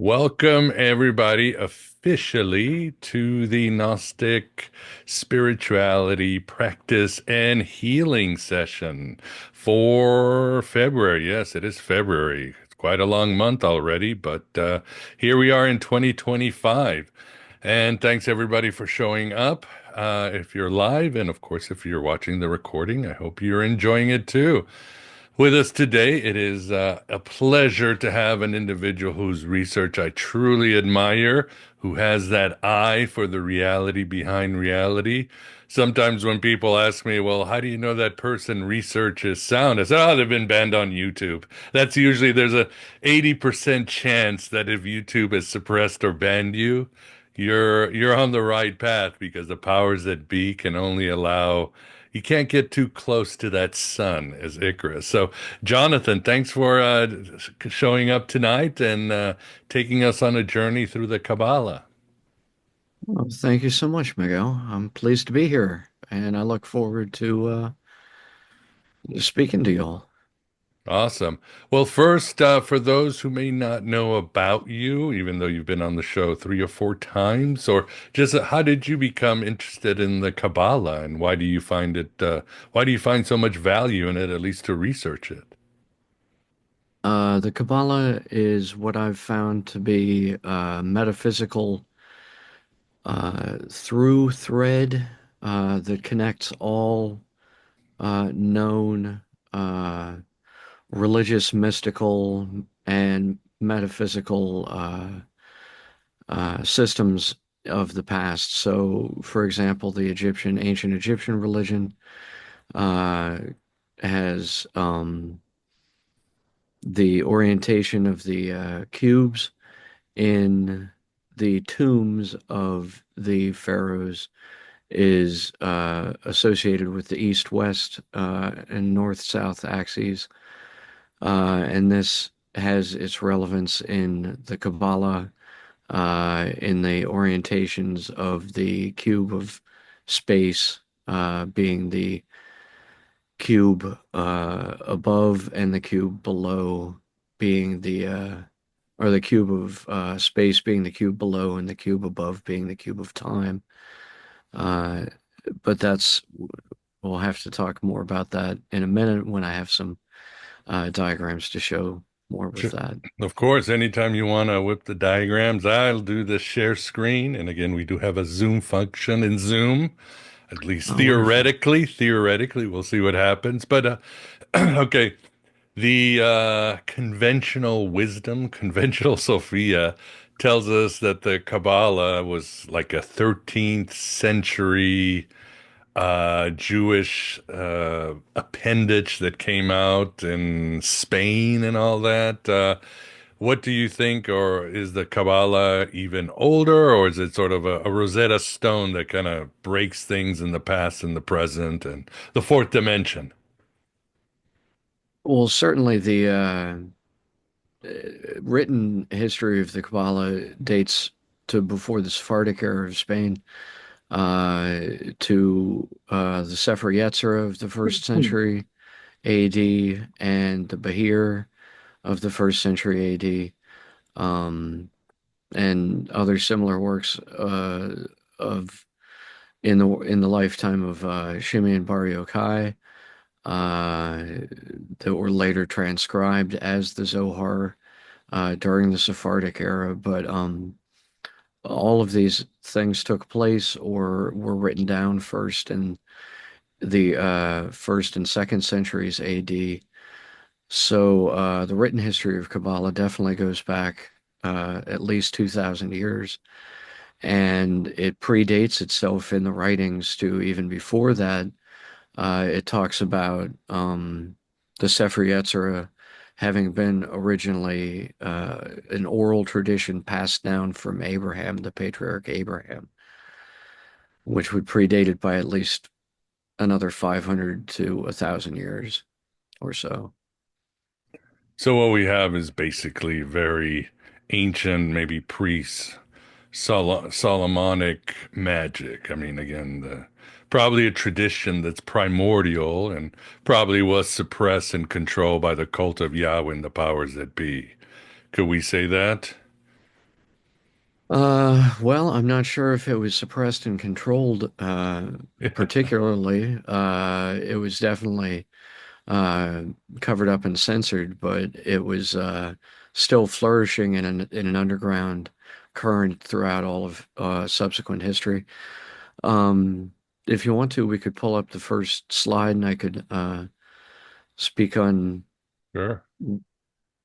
Welcome, everybody, officially to the Gnostic spirituality practice and healing session for February. Yes, it is February. It's quite a long month already, but here we are in 2025. And thanks, everybody, for showing up. If you're live, and of course, if you're watching the recording, I hope you're enjoying it too. With us today, it is a pleasure to have an individual whose research I truly admire, who has that eye for the reality behind reality. Sometimes when people ask me, well, how do you know that person researches sound? I say, oh, they've been banned on YouTube. That's usually there's a 80% chance that if YouTube has suppressed or banned you, you're on the right path because the powers that be can only allow you can't get too close to that sun as Icarus. So, Jonathan, thanks for showing up tonight and taking us on a journey through the Kabbalah. Well, thank you so much, Miguel. I'm pleased to be here, and I look forward to speaking to y'all. Awesome. Well, first, for those who may not know about you, even though you've been on the show three or four times, or just how did you become interested in the Kabbalah, and why do you find it, why do you find so much value in it, at least to research it? The Kabbalah is what I've found to be a metaphysical through thread that connects all known religious, mystical, and metaphysical systems of the past. So, for example, the ancient Egyptian religion uh, has the orientation of the cubes in the tombs of the pharaohs is associated with the east-west and north-south axes, and this has its relevance in the Kabbalah, in the orientations of the cube of space being the cube above and the cube below being or the cube of space being the cube below and the cube above being the cube of time. Uh, but we'll have to talk more about that in a minute when I have some diagrams to show more with Sure. that. Of course, anytime you want to whip the diagrams, I'll do the share screen. And again, we do have a Zoom function in Zoom, at least Oh, wonderful. theoretically, we'll see what happens. But okay, the conventional wisdom, conventional Sophia tells us that the Kabbalah was like a 13th century Jewish appendage that came out in Spain and all that. What do you think, or is the Kabbalah even older, or is it sort of a Rosetta Stone that kind of breaks things in the past and the present and the fourth dimension? Well, certainly the written history of the Kabbalah dates to before the Sephardic era of Spain, uh, to the Sefer Yetzirah of the first century AD and the Bahir of the first century AD, and other similar works of in the lifetime of Shimeon Bar Yochai uh, that were later transcribed as the Zohar during the Sephardic era. But all of these things took place or were written down first in the first and second centuries AD. So the written history of Kabbalah definitely goes back at least 2,000 years, and it predates itself in the writings to even before that. It talks about the Sefer Yetzirah having been originally an oral tradition passed down from Abraham, the patriarch Abraham, which would predate it by at least another 500 to 1,000 years or so. So what we have is basically very ancient, maybe Solomonic magic. I mean, again, probably a tradition that's primordial and probably was suppressed and controlled by the cult of Yahweh and the powers that be. Could we say that? Well, I'm not sure if it was suppressed and controlled, particularly. It was definitely uh, covered up and censored, but it was still flourishing in an underground current throughout all of subsequent history. Um, if you want to, we could pull up the first slide, and I could speak on Sure.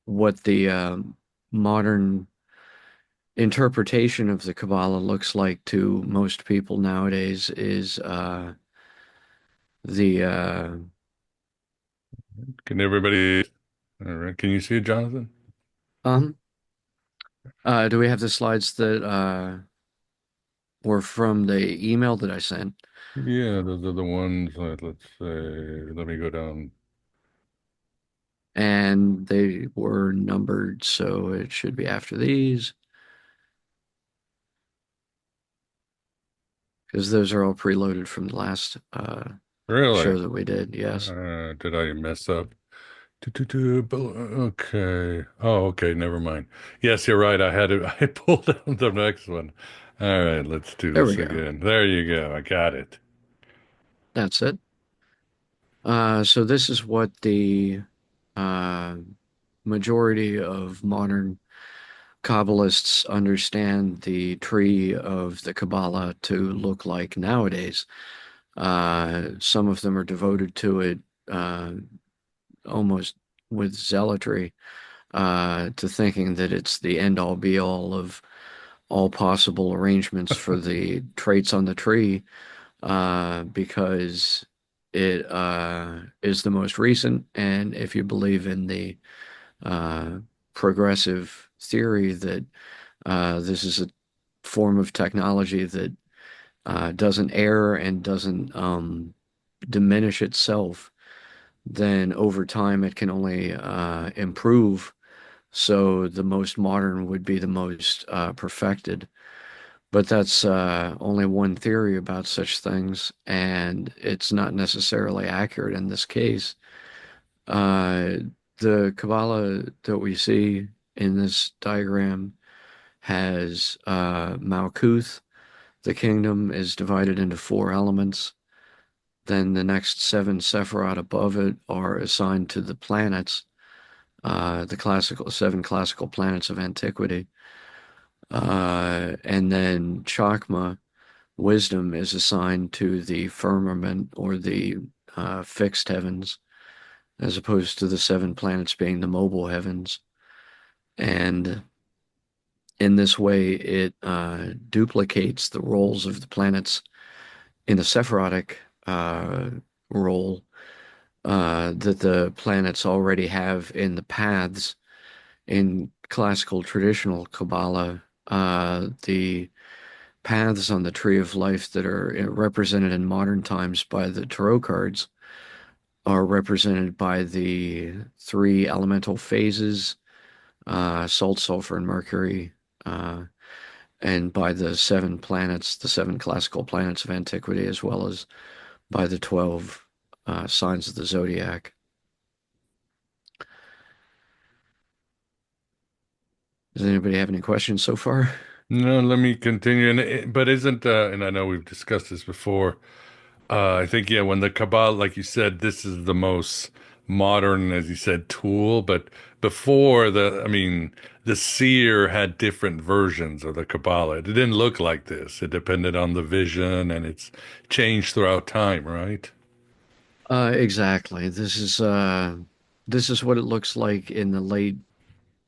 what the modern interpretation of the Kabbalah looks like to most people nowadays is the Can everybody, all right, can you see it, Jonathan? um do we have the slides that were from the email that I sent? Yeah, those are the ones, let's say, let me go down. And they were numbered, so it should be after these because those are all preloaded from the last Really? show that we did. Yes. Did I mess up? Okay. Oh, okay. Never mind. Yes, you're right. I had it. I pulled down the next one. All right. Let's do There we this go. again. There you go. I got it. That's it. So this is what the uh, majority of modern Kabbalists understand the tree of the Kabbalah to look like nowadays. Some of them are devoted to it uh, almost with zealotry, to thinking that it's the end all be all of all possible arrangements for the traits on the tree, because it is the most recent. And if you believe in the uh, progressive theory that this is a form of technology that doesn't err and doesn't diminish itself, then over time it can only improve. So the most modern would be the most perfected. But that's only one theory about such things, and it's not necessarily accurate in this case. Uh, the Kabbalah that we see in this diagram has Malkuth. The kingdom is divided into four elements. Then the next seven Sephirot above it are assigned to the planets, the classical seven classical planets of antiquity. And then Chakma, wisdom, is assigned to the firmament or the fixed heavens, as opposed to the seven planets being the mobile heavens. And in this way, it duplicates the roles of the planets in the Sephirotic uh, role that the planets already have in the paths. In classical traditional Kabbalah, the paths on the tree of life that are represented in modern times by the tarot cards are represented by the three elemental phases, salt, sulfur, and mercury, uh, and by the seven planets, the seven classical planets of antiquity, as well as by the 12 signs of the zodiac. Does anybody have any questions so far? No, let me continue. But isn't, and I know we've discussed this before. I think, yeah, when the Kabbalah, like you said, this is the most modern, as you said, tool. But before I mean, the seer had different versions of the Kabbalah. It didn't look like this. It depended on the vision, and it's changed throughout time, right? Exactly. This is what it looks like in the late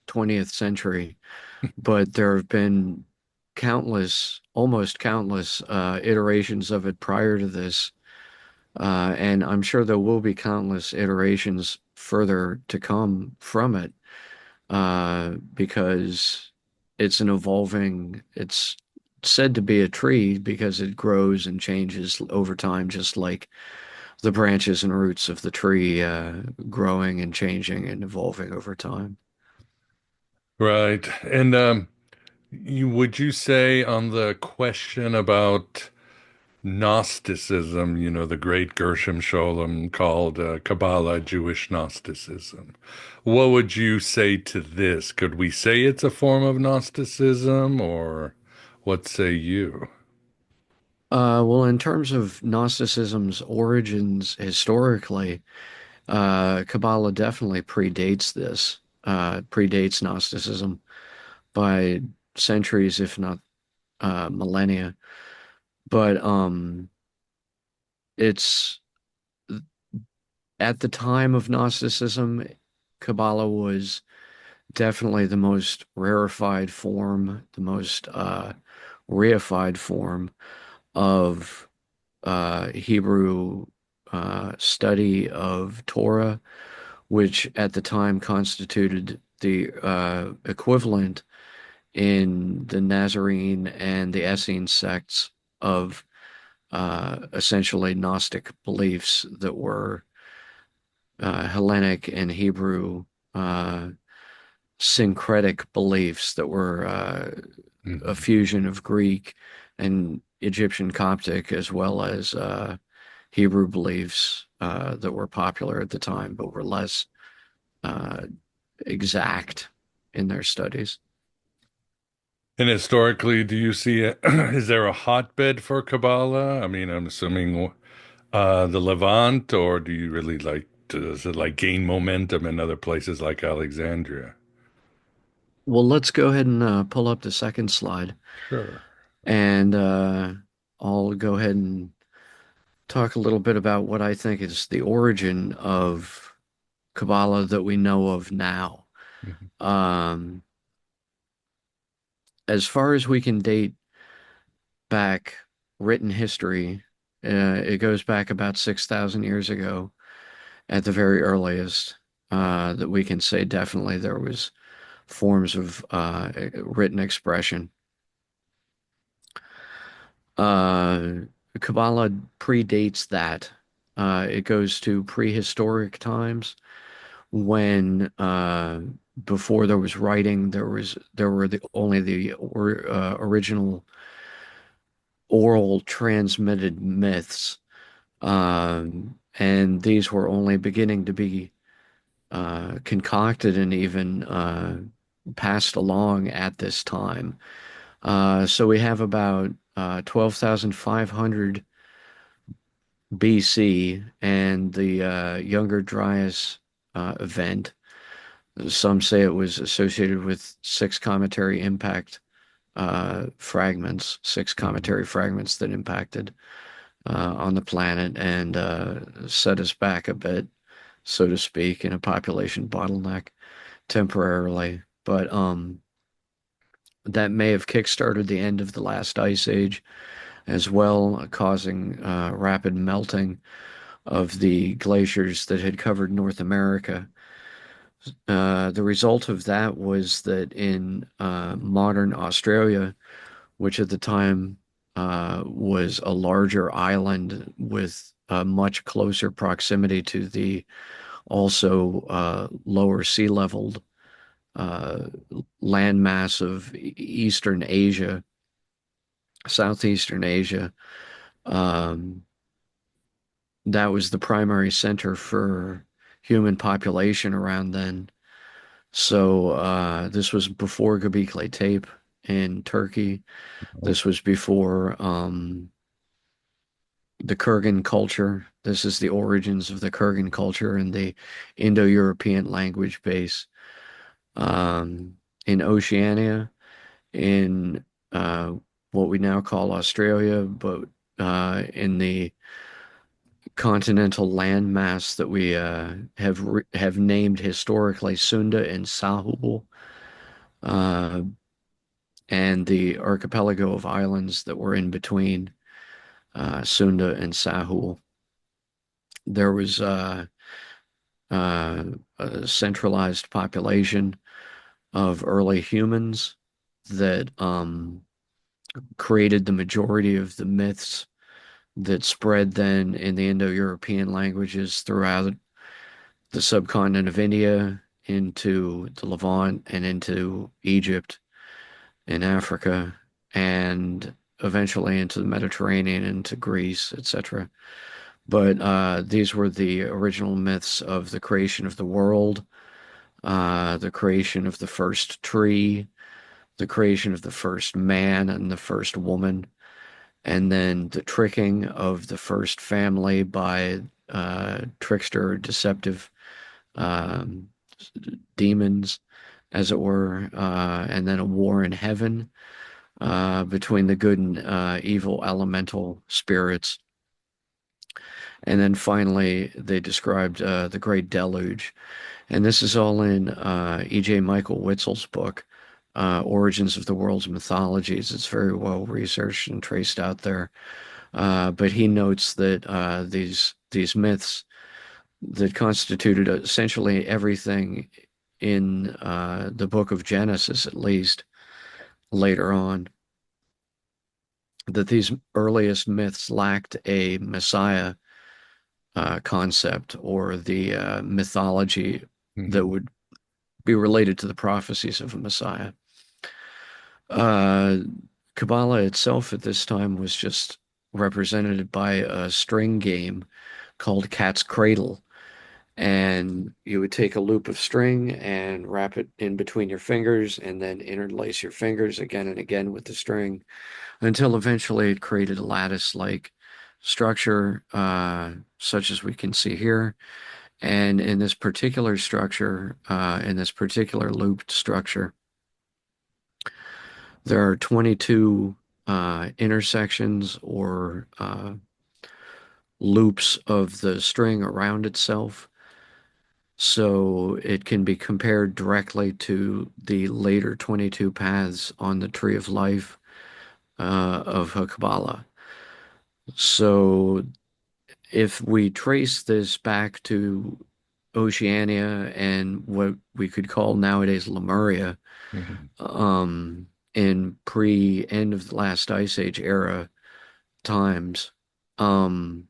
20th century, but there have been countless, almost countless iterations of it prior to this. And I'm sure there will be countless iterations further to come from it, because it's said to be a tree because it grows and changes over time, just like the branches and roots of the tree growing and changing and evolving over time. Right. And would you say on the question about Gnosticism, the great Gershom Scholem called Kabbalah Jewish Gnosticism. What would you say to this? Could we say it's a form of Gnosticism or? What say you? Well, in terms of Gnosticism's origins historically, Kabbalah definitely predates this, predates Gnosticism by centuries, if not millennia. But it's at the time of Gnosticism, Kabbalah was definitely the most rarefied form, the most reified form of Hebrew study of Torah, which at the time constituted the equivalent in the Nazarene and the Essene sects of essentially Gnostic beliefs that were Hellenic and Hebrew uh, syncretic beliefs that were a Mhm. fusion of Greek and Egyptian Coptic, as well as Hebrew beliefs that were popular at the time, but were less uh, exact in their studies. And historically, do you see is there a hotbed for Kabbalah? I mean, I'm assuming the Levant, or do you really does it like gain momentum in other places like Alexandria? Well, let's go ahead and pull up the second slide, Sure. and I'll go ahead and talk a little bit about what I think is the origin of Kabbalah that we know of now. Mhm. Um, as far as we can date back written history, it goes back about 6,000 years ago at the very earliest, that we can say definitely there was forms of written expression. Uh, Kabbalah predates that. It goes to prehistoric times when before there was writing, there were the only the original oral transmitted myths, and these were only beginning to be concocted and even passed along at this time. So we have about 12,500 BC and the Younger Dryas event. Some say it was associated with six cometary impact fragments, six Mhm. cometary fragments that impacted on the planet and set us back a bit, so to speak, in a population bottleneck temporarily. But that may have kickstarted the end of the last ice age as well, causing rapid melting of the glaciers that had covered North America. The result of that was that in modern Australia, which at the time was a larger island with a much closer proximity to the also lower sea leveled uh, landmass of Eastern Asia, Southeastern Asia. Um, that was the primary center for human population around then. So this was before Göbekli Tepe in Turkey. Oh, This was before the Kurgan culture. This is the origins of the Kurgan culture and the Indo-European language base in Oceania, in uh, what we now call Australia, but in the continental landmass that we have named historically Sunda and Sahul, uh, and the archipelago of islands that were in between Sunda and Sahul. There was uh, a centralized population of early humans that created the majority of the myths that spread then in the Indo-European languages throughout the subcontinent of India into the Levant and into Egypt and Africa and eventually into the Mediterranean, into Greece, etc. But these were the original myths of the creation of the world, the creation of the first tree, the creation of the first man and the first woman, and then the tricking of the first family by trickster or deceptive um, demons, as it were, and then a war in heaven between the good and evil elemental spirits. And then finally, they described the Great Deluge. And this is all in E.J. Michael Witzel's book, Origins of the World's Mythologies. It's very well researched and traced out there. But he notes that these myths that constituted essentially everything in the book of Genesis, at least later on, that these earliest myths lacked a Messiah concept or the mythology that Mhm. would be related to the prophecies of a Messiah. Uh, Kabbalah itself at this time was just represented by a string game called Cat's Cradle. And you would take a loop of string and wrap it in between your fingers and then interlace your fingers again and again with the string until eventually it created a lattice-like structure, such as we can see here. And in this particular structure, in this particular looped structure, there are 22 intersections or loops of the string around itself. So it can be compared directly to the later 22 paths on the Tree of Life of Kabbalah. So if we trace this back to Oceania and what we could call nowadays Lemuria, Mhm. in pre-end of the last ice age era times, um,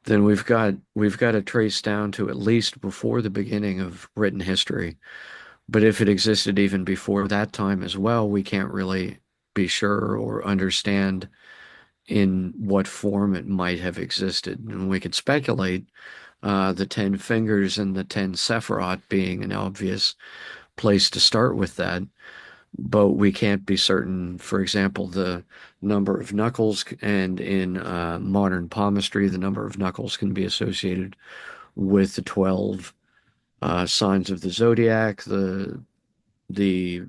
then we've got to trace down to at least before the beginning of written history. But if it existed even before that time as well, we can't really be sure or understand in what form it might have existed. And we could speculate, the 10 fingers and the 10 Sephiroth being an obvious place to start with that. But we can't be certain, for example, the number of knuckles, and in modern palmistry, the number of knuckles can be associated with the 12 signs of the zodiac, the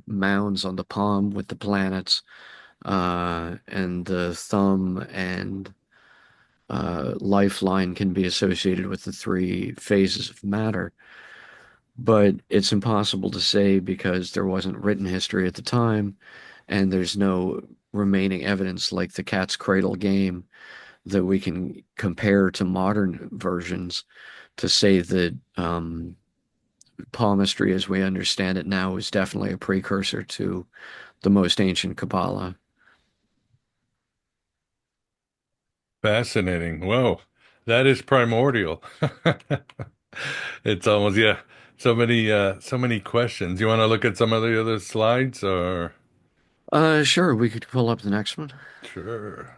mounds on the palm with the planets, and the thumb and lifeline can be associated with the three phases of matter. But it's impossible to say because there wasn't written history at the time, and there's no remaining evidence like the cat's cradle game that we can compare to modern versions to say that palmistry as we understand it now is definitely a precursor to the most ancient Kabbalah. Fascinating. Whoa, that is primordial. It's almost, yeah. So many questions. You want to look at some of the other slides or? Sure, we could pull up the next one. Sure.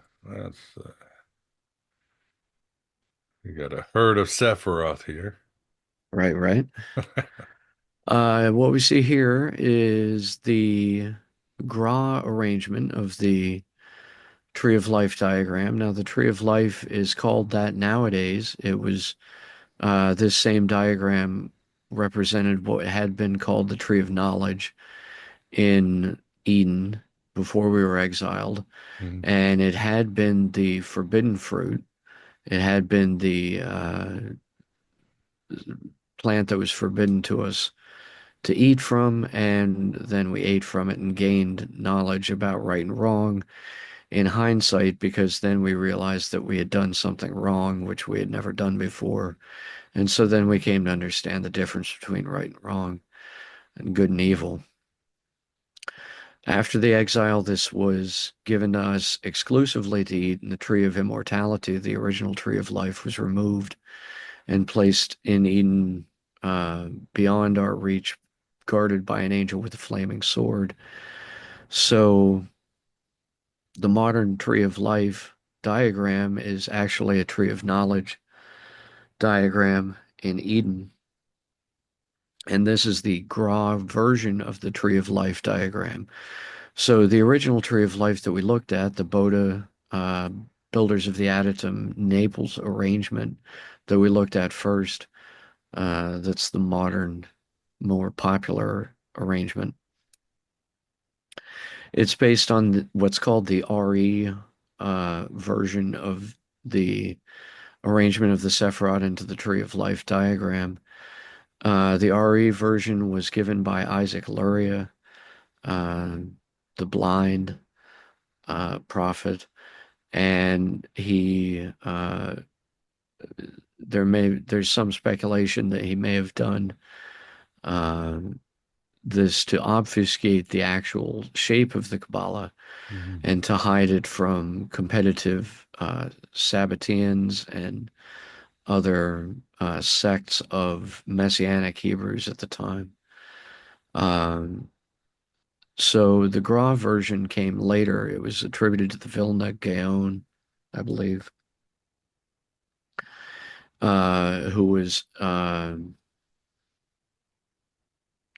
We got a herd of Sephiroth here. Right, right. What we see here is the Gra arrangement of the Tree of Life diagram. Now, the Tree of Life is called that nowadays. It was this same diagram represented what had been called the Tree of Knowledge in Eden before we were exiled, Mhm. and it had been the forbidden fruit. It had been the plant that was forbidden to us to eat from, and then we ate from it and gained knowledge about right and wrong in hindsight, because then we realized that we had done something wrong, which we had never done before. And so then we came to understand the difference between right and wrong and good and evil. After the exile, this was given to us exclusively to eat, and the tree of immortality, the original tree of life, was removed and placed in Eden, beyond our reach, guarded by an angel with a flaming sword. So the modern tree of life diagram is actually a tree of knowledge diagram in Eden. And this is the Gra version of the Tree of Life diagram. So the original Tree of Life that we looked at, the Boda Builders of the Adytum Naples arrangement that we looked at first, that's the modern, more popular arrangement. It's based on what's called the RE version of the arrangement of the Sephiroth into the Tree of Life diagram. The RE version was given by Isaac Luria, uh, the blind prophet, and there's some speculation that he may have done uh, this to obfuscate the actual shape of the Kabbalah Mhm. and to hide it from competitive Sabbateans and other sects of Messianic Hebrews at the time. Um, so the Gra version came later. It was attributed to the Vilna Gaon, I believe, who was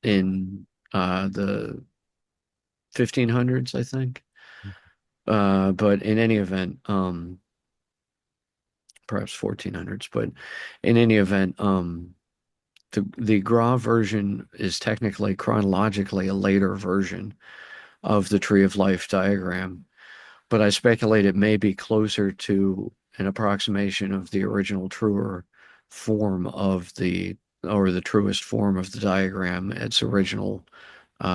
in the 1500s, I think. But in any event, perhaps 1400s, but in any event, the Gra version is technically chronologically a later version of the Tree of Life diagram, but I speculate it may be closer to an approximation of the original truer form of or the truest form of the diagram, its original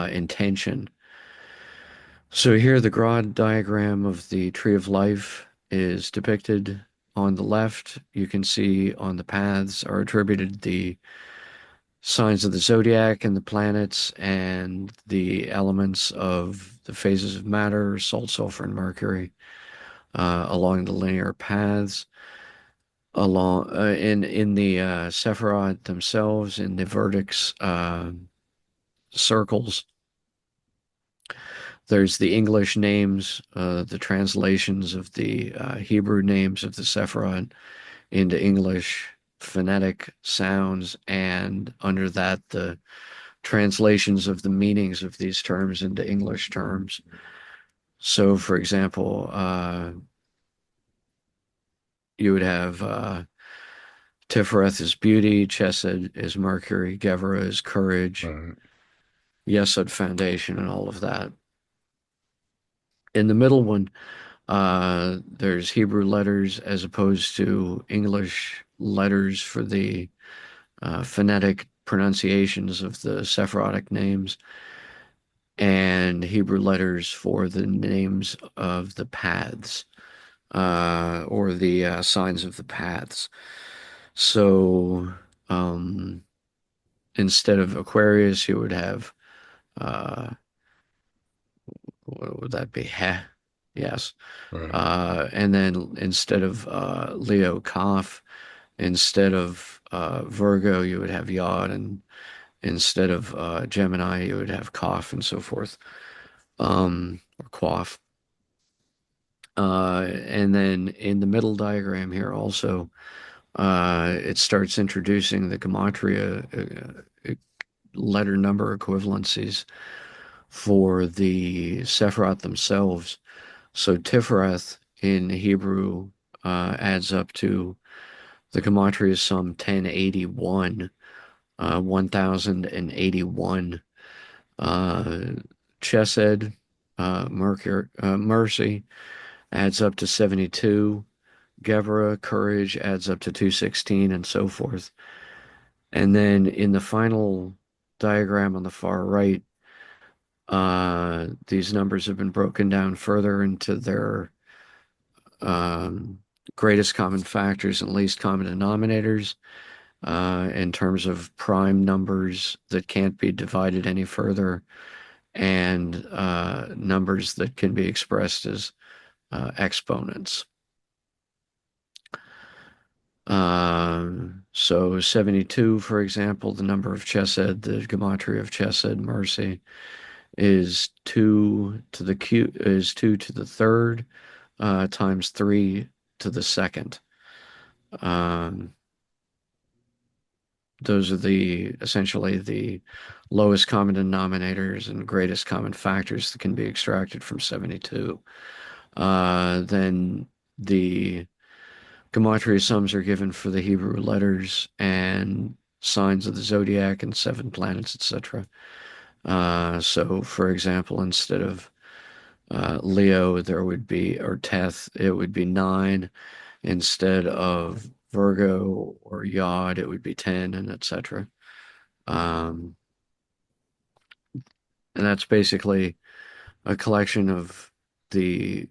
intention. So here the Gra diagram of the Tree of Life is depicted. On the left, you can see on the paths are attributed the signs of the zodiac and the planets and the elements of the phases of matter, salt, sulfur, and mercury along the linear paths. Along in the Sephiroth themselves, in the vertex circles, there's the English names, the translations of the Hebrew names of the Sephiroth into English phonetic sounds, and under that, the translations of the meanings of these terms into English terms. So, for example, you would have Tifereth is beauty, Chesed is Mercury, Gevra is courage, Right. Yesod foundation, and all of that. In the middle one, there's Hebrew letters as opposed to English letters for the phonetic pronunciations of the Sephirotic names, and Hebrew letters for the names of the paths or the signs of the paths. So instead of Aquarius, you would have uh, what would that be? Heh. Yes. Right. And then instead of Leo, Kaf, instead of Virgo, you would have Yod, and instead of Gemini, you would have Kaf, and so forth, or Quaff. And then in the middle diagram here also, it starts introducing the gematria letter number equivalencies for the Sephiroth themselves. So Tifereth in Hebrew adds up to the gematria sum 1081, 1081. Uh, Chesed, Mercy adds up to 72. Gevra, Courage adds up to 216, and so forth. And then in the final diagram on the far right, these numbers have been broken down further into their um, greatest common factors and least common denominators in terms of prime numbers that can't be divided any further and numbers that can be expressed as exponents. So 72, for example, the number of Chesed, the gematria of Chesed, mercy, is 2 to the third times 3 to the second. Um, Those are the essentially the lowest common denominators and greatest common factors that can be extracted from 72. Then the Gematria sums are given for the Hebrew letters and signs of the zodiac and seven planets, etc. So, for example, instead of Leo, there would be, or Teth, it would be nine. Instead of Virgo or Yod, it would be 10, and etc. Um, and that's basically a collection of the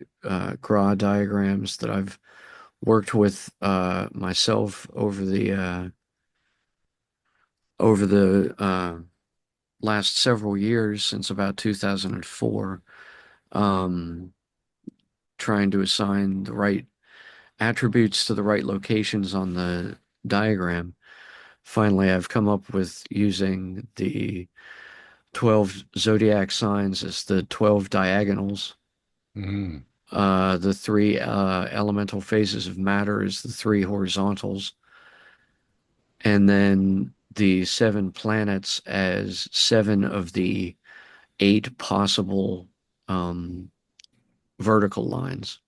Gra diagrams that I've worked with myself over the last several years since about 2004, um, trying to assign the right attributes to the right locations on the diagram. Finally, I've come up with using the 12 zodiac signs as the 12 diagonals. Mm, The three elemental phases of matter is the three horizontals, and then the seven planets as seven of the eight possible um, vertical lines.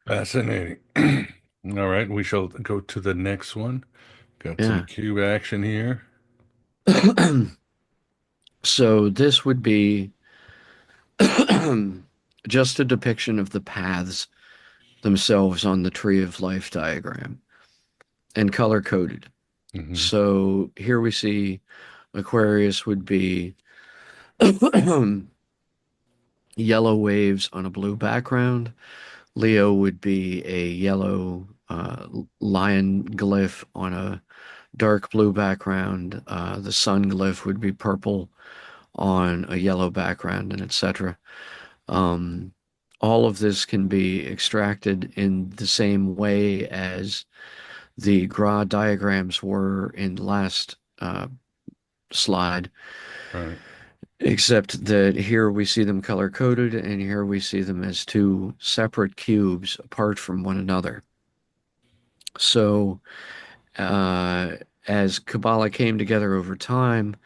fascinating. All right, we shall go to the next one. Got some Yeah. cube action here. So this would be just a depiction of the paths themselves on the tree of life diagram and color coded. Hmm. So here we see Aquarius would be yellow waves on a blue background. Leo would be a yellow lion glyph on a dark blue background. The sun glyph would be purple on a yellow background, and etc. Um, all of this can be extracted in the same way as the Gra diagrams were in the last slide, Right. except that here we see them color coded and here we see them as two separate cubes apart from one another. So, uh, as Kabbalah came together over time,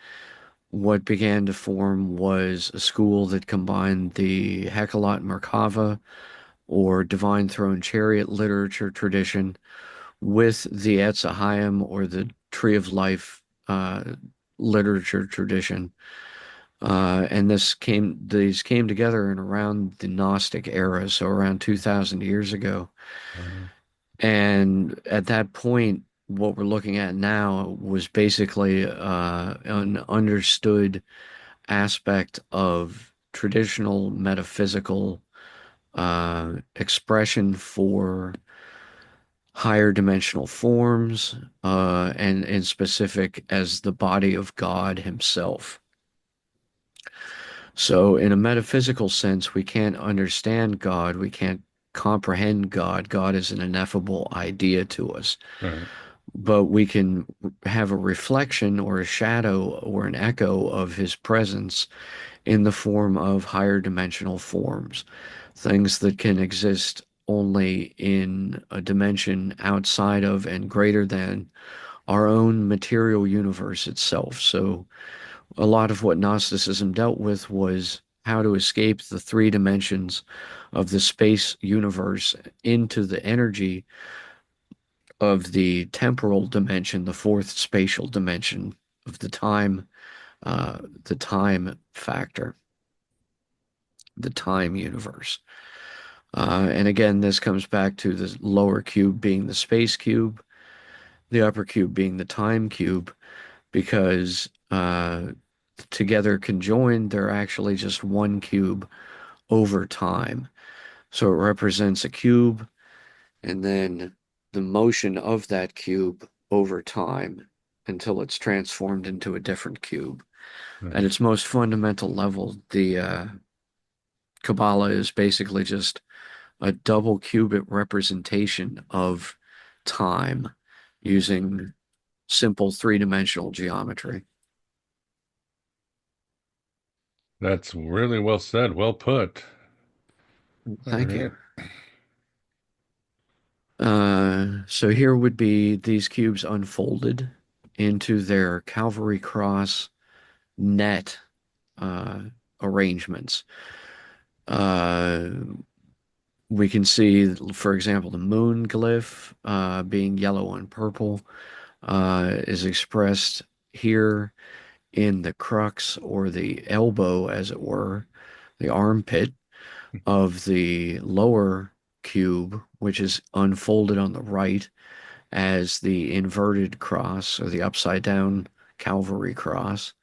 what began to form was a school that combined the Hekalat Merkava or Divine Throne Chariot literature tradition with the Etz Chaim or the Tree of Life literature tradition. And these came together in around the Gnostic era, so around 2,000 years ago. Uh, And at that point, what we're looking at now was basically an understood aspect of traditional metaphysical expression for higher dimensional forms, and in specific as the body of God Himself. So, in a metaphysical sense, we can't understand God, we can't comprehend God. God is an ineffable idea to us, right. but we can have a reflection or a shadow or an echo of His presence in the form of higher dimensional forms, things that can exist only in a dimension outside of and greater than our own material universe itself. So, a lot of what Gnosticism dealt with was how to escape the three dimensions of the space universe into the energy of the temporal dimension, the fourth spatial dimension of the time factor, the time universe. And again, this comes back to the lower cube being the space cube, the upper cube being the time cube, because together conjoined, they're actually just one cube over time. So it represents a cube and then the motion of that cube over time until it's transformed into a different cube. At Right. its most fundamental level, the Kabbalah is basically just a double qubit representation of time using simple three-dimensional geometry. That's really well said. Well put. All Thank right. you. So here would be these cubes unfolded into their Calvary cross net uh, arrangements. Uh, we can see, for example, the moon glyph being yellow and purple is expressed here in the crux or the elbow, as it were, the armpit of the lower cube, which is unfolded on the right as the inverted cross or the upside down Calvary cross.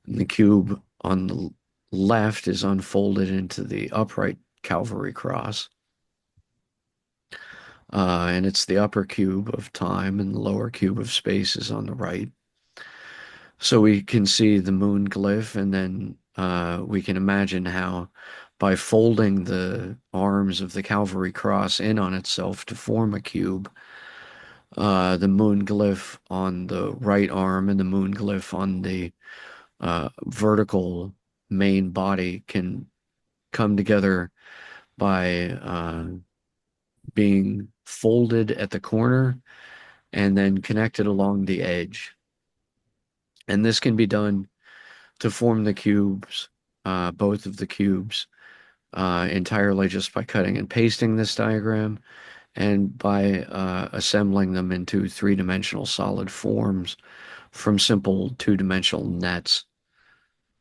And the cube on the left is unfolded into the upright Calvary cross. And it's the upper cube of time and the lower cube of space is on the right. So we can see the moon glyph, and then we can imagine how by folding the arms of the Calvary cross in on itself to form a cube, the moon glyph on the right arm and the moon glyph on the vertical main body can come together by being folded at the corner and then connected along the edge. And this can be done to form the cubes, both of the cubes, entirely just by cutting and pasting this diagram and by assembling them into three-dimensional solid forms from simple two-dimensional nets.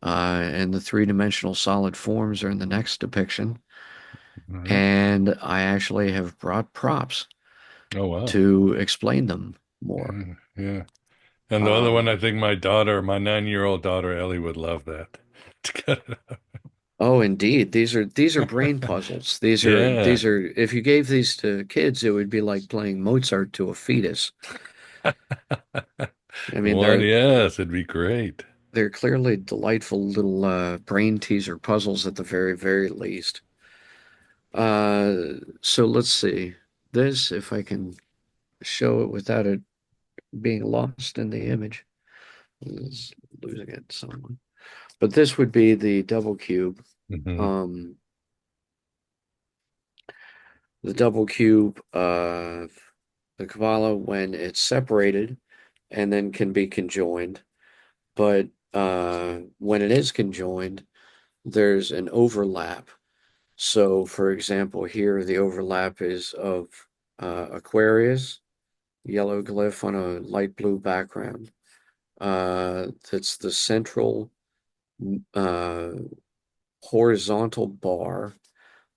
And the three-dimensional solid forms are in the next depiction. All right. And I actually have brought props Oh, wow. to explain them more. Yeah, yeah. And the other one, Uh, I think my 9-year-old daughter Ellie would love that. oh, indeed, these are brain puzzles. Yeah. These are if you gave these to kids, it would be like playing Mozart to a fetus. I mean, Well, yes, it'd be great. they're clearly delightful little brain teaser puzzles at the very, very least. So let's see. This, if I can show it without it being lost in the image, is losing it somewhat. But this would be the double cube. Hmm. Um, the double cube of the Kabbalah when it's separated and then can be conjoined. But when it is conjoined, there's an overlap. So, for example, here the overlap is of Aquarius, yellow glyph on a light blue background. That's the central uh, horizontal bar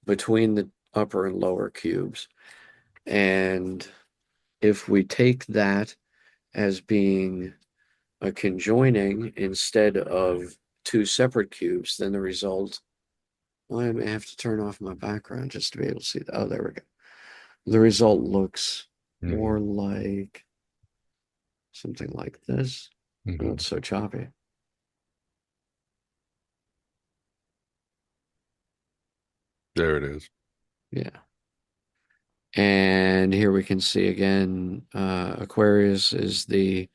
between the upper and lower cubes. And if we take that as being a conjoining instead of two separate cubes, then the result, well, I may have to turn off my background just to be able to see that. Oh, there we go. The result looks Hmm. more like something like this. Oh, Hmm. it's so choppy. There it is. Yeah. And here we can see again, Aquarius is the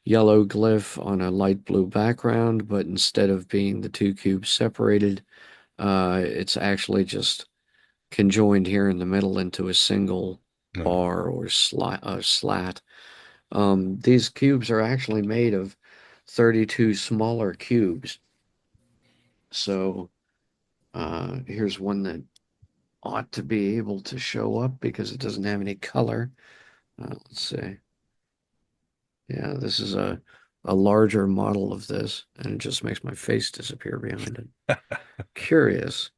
yellow glyph on a light blue background, but instead of being the two cubes separated, it's actually just conjoined here in the middle into a single Oh, bar or slat. These cubes are actually made of 32 smaller cubes. So here's one that ought to be able to show up because it doesn't have any color. Let's see. Yeah, this is a larger model of this, and it just makes my face disappear behind it. Curious.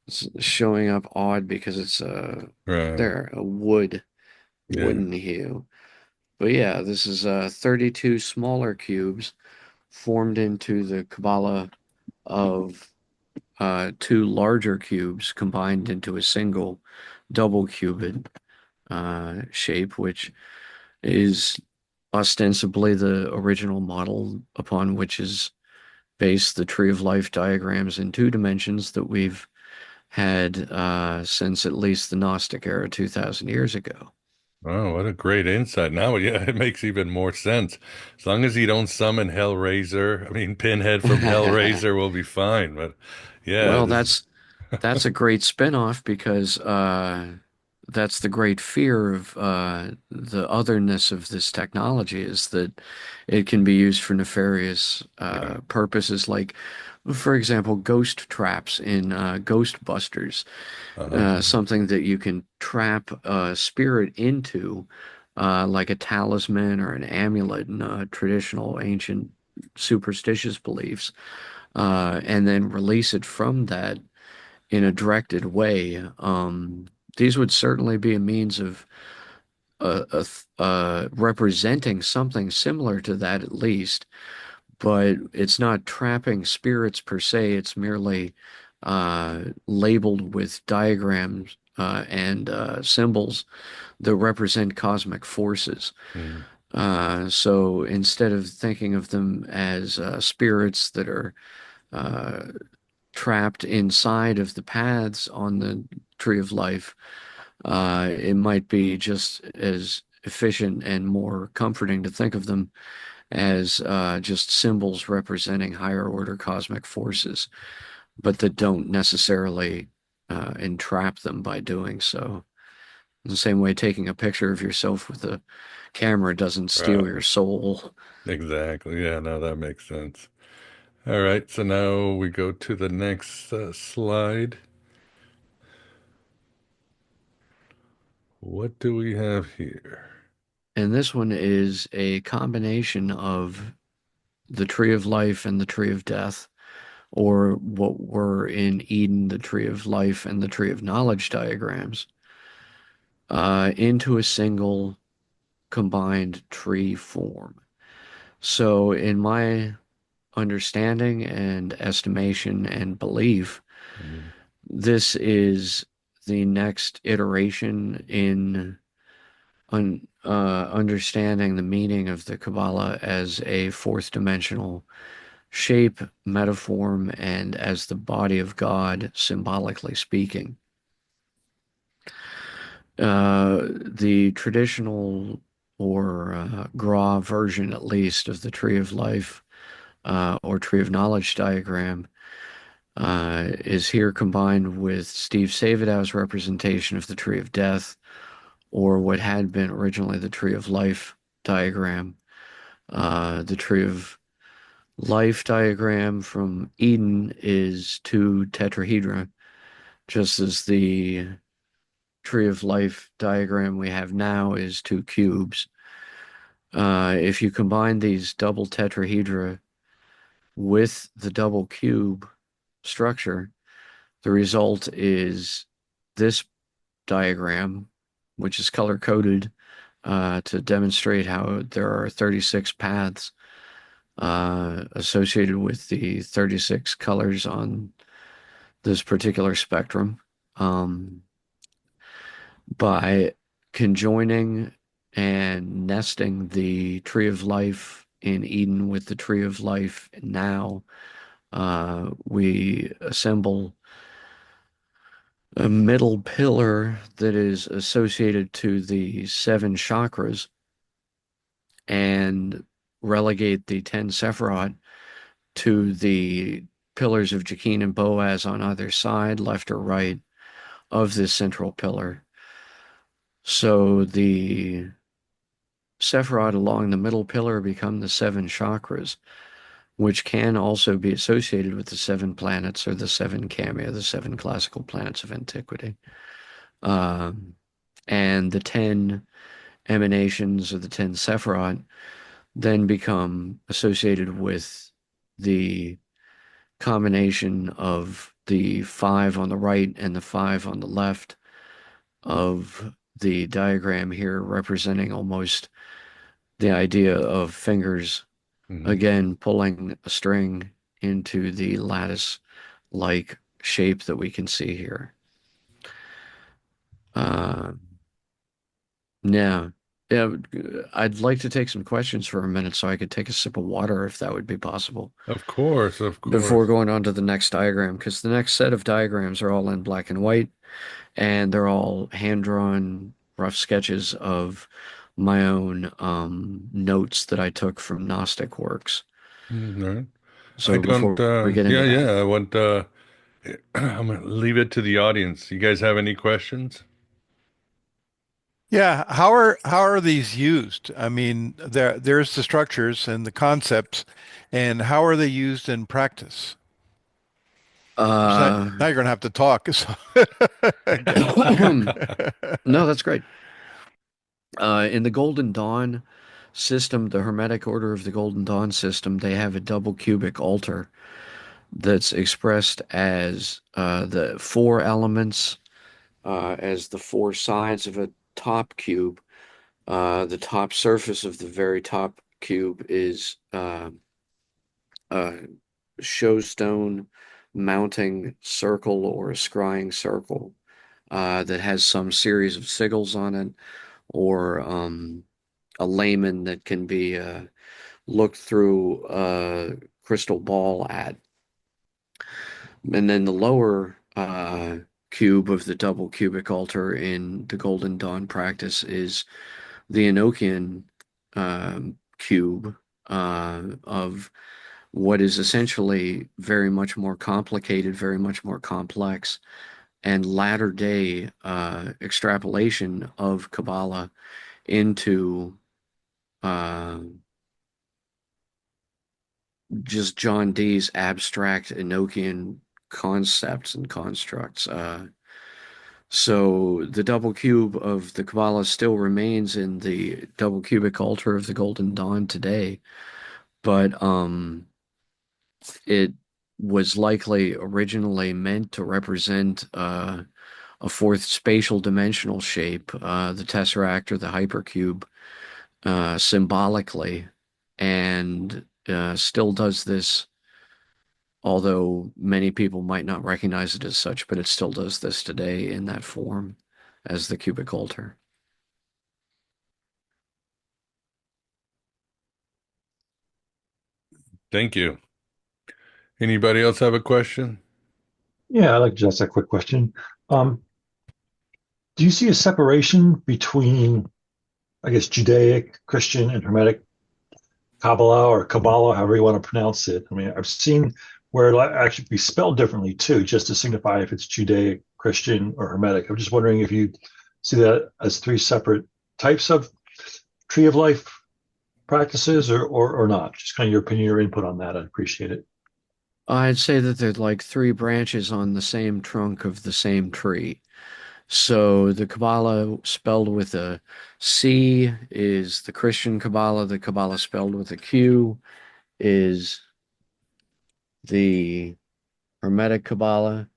It's showing up odd because it's right. there, a wood, Yeah. wooden hue. But yeah, this is 32 smaller cubes formed into the Kabbalah of two larger cubes combined into a single double cubed shape, which is ostensibly the original model upon which is based the tree of life diagrams in two dimensions that we've had since at least the Gnostic era 2,000 years ago. Oh, what a great insight. Now, yeah, it makes even more sense. As long as you don't summon Hellraiser, I mean, Pinhead from Hellraiser will be fine. But yeah, Well, this is, that's a great spin-off because that's the great fear of the otherness of this technology is that it can be used for nefarious Yeah. purposes, like, for example, ghost traps in Ghostbusters, Uh, something that you can trap a spirit into, like a talisman or an amulet in traditional ancient superstitious beliefs, and then release it from that in a directed way. These would certainly be a means of representing something similar to that at least, but it's not trapping spirits per se. It's merely labeled with diagrams and symbols that represent cosmic forces. mm, So instead of thinking of them as spirits that are uh, trapped inside of the paths on the Tree of Life, it might be just as efficient and more comforting to think of them as just symbols representing higher order cosmic forces, but that don't necessarily entrap them by doing so. In the same way, taking a picture of yourself with a camera doesn't steal your right. soul. Exactly. Yeah, no, that makes sense. All right, so now we go to the next slide. What do we have here? And this one is a combination of the Tree of Life and the Tree of Death, or what were in Eden, the Tree of Life and the Tree of Knowledge diagrams, into a single combined tree form. So, in my understanding and estimation and belief, Mm, this is the next iteration in understanding the meaning of the Kabbalah as a fourth dimensional shape, metaform, and as the body of God, symbolically speaking. The traditional or Gra version, at least, of the Tree of Life or Tree of Knowledge diagram is here combined with Steve Savidow's representation of the Tree of Death, or what had been originally the Tree of Life diagram. The Tree of Life diagram from Eden is two tetrahedra, just as the Tree of Life diagram we have now is two cubes. If you combine these double tetrahedra with the double cube structure, the result is this diagram, which is color coded to demonstrate how there are 36 paths associated with the 36 colors on this particular spectrum. Um, by conjoining and nesting the Tree of Life in Eden with the Tree of Life now, we assemble a middle pillar that is associated to the seven chakras and relegate the 10 Sephiroth to the pillars of Jachin and Boaz on either side, left or right, of this central pillar. So the Sephiroth along the middle pillar become the seven chakras, which can also be associated with the seven planets or the seven Kamiya, the seven classical planets of antiquity. Um, and the 10 emanations of the 10 Sephiroth then become associated with the combination of the five on the right and the five on the left of the diagram here, representing almost the idea of fingers mm. again pulling a string into the lattice-like shape that we can see here. Uh, now, yeah, I'd like to take some questions for a minute so I could take a sip of water if that would be possible Of course, of before course. going on to the next diagram, because the next set of diagrams are all in black and white, and they're all hand-drawn rough sketches of my own notes that I took from Gnostic works. Mm, all right. I So don't, before we get into yeah, that, yeah, I want, I'm gonna leave it to the audience. You guys have any questions? Yeah, how are these used? I mean, there's the structures and the concepts, and how are they used in practice? Which Uh, now you're going to have to talk. So, okay. no, that's great. In the Golden Dawn system, the Hermetic Order of the Golden Dawn system, they have a double cubic altar that's expressed as the four elements, as the four sides of a top cube. The top surface of the very top cube is a showstone mounting circle or a scrying circle that has some series of sigils on it, or a layman that can be looked through a crystal ball at. And then the lower cube of the double cubic altar in the Golden Dawn practice is the Enochian cube of what is essentially very much more complicated, very much more complex, and latter day extrapolation of Kabbalah into uh, just John Dee's abstract Enochian concepts and constructs. So the double cube of the Kabbalah still remains in the double cubic altar of the Golden Dawn today, but it was likely originally meant to represent a fourth spatial dimensional shape, the tesseract or the hypercube, symbolically, and still does this, although many people might not recognize it as such, but it still does this today in that form as the cubic altar. Thank you. Anybody else have a question? Yeah, I'd like to ask a quick question. Um, do you see a separation between, I guess, Judaic, Christian, and Hermetic Kabbalah or Kabbalah, however you want to pronounce it? I mean, I've seen where it'll actually be spelled differently too, just to signify if it's Judaic, Christian, or Hermetic. I'm just wondering if you see that as three separate types of tree of life practices or not. Just kind of your opinion, your input on that. I'd appreciate it. I'd say that they're like three branches on the same trunk of the same tree. So the Kabbalah spelled with a C is the Christian Kabbalah. The Kabbalah spelled with a Q is the Hermetic Kabbalah.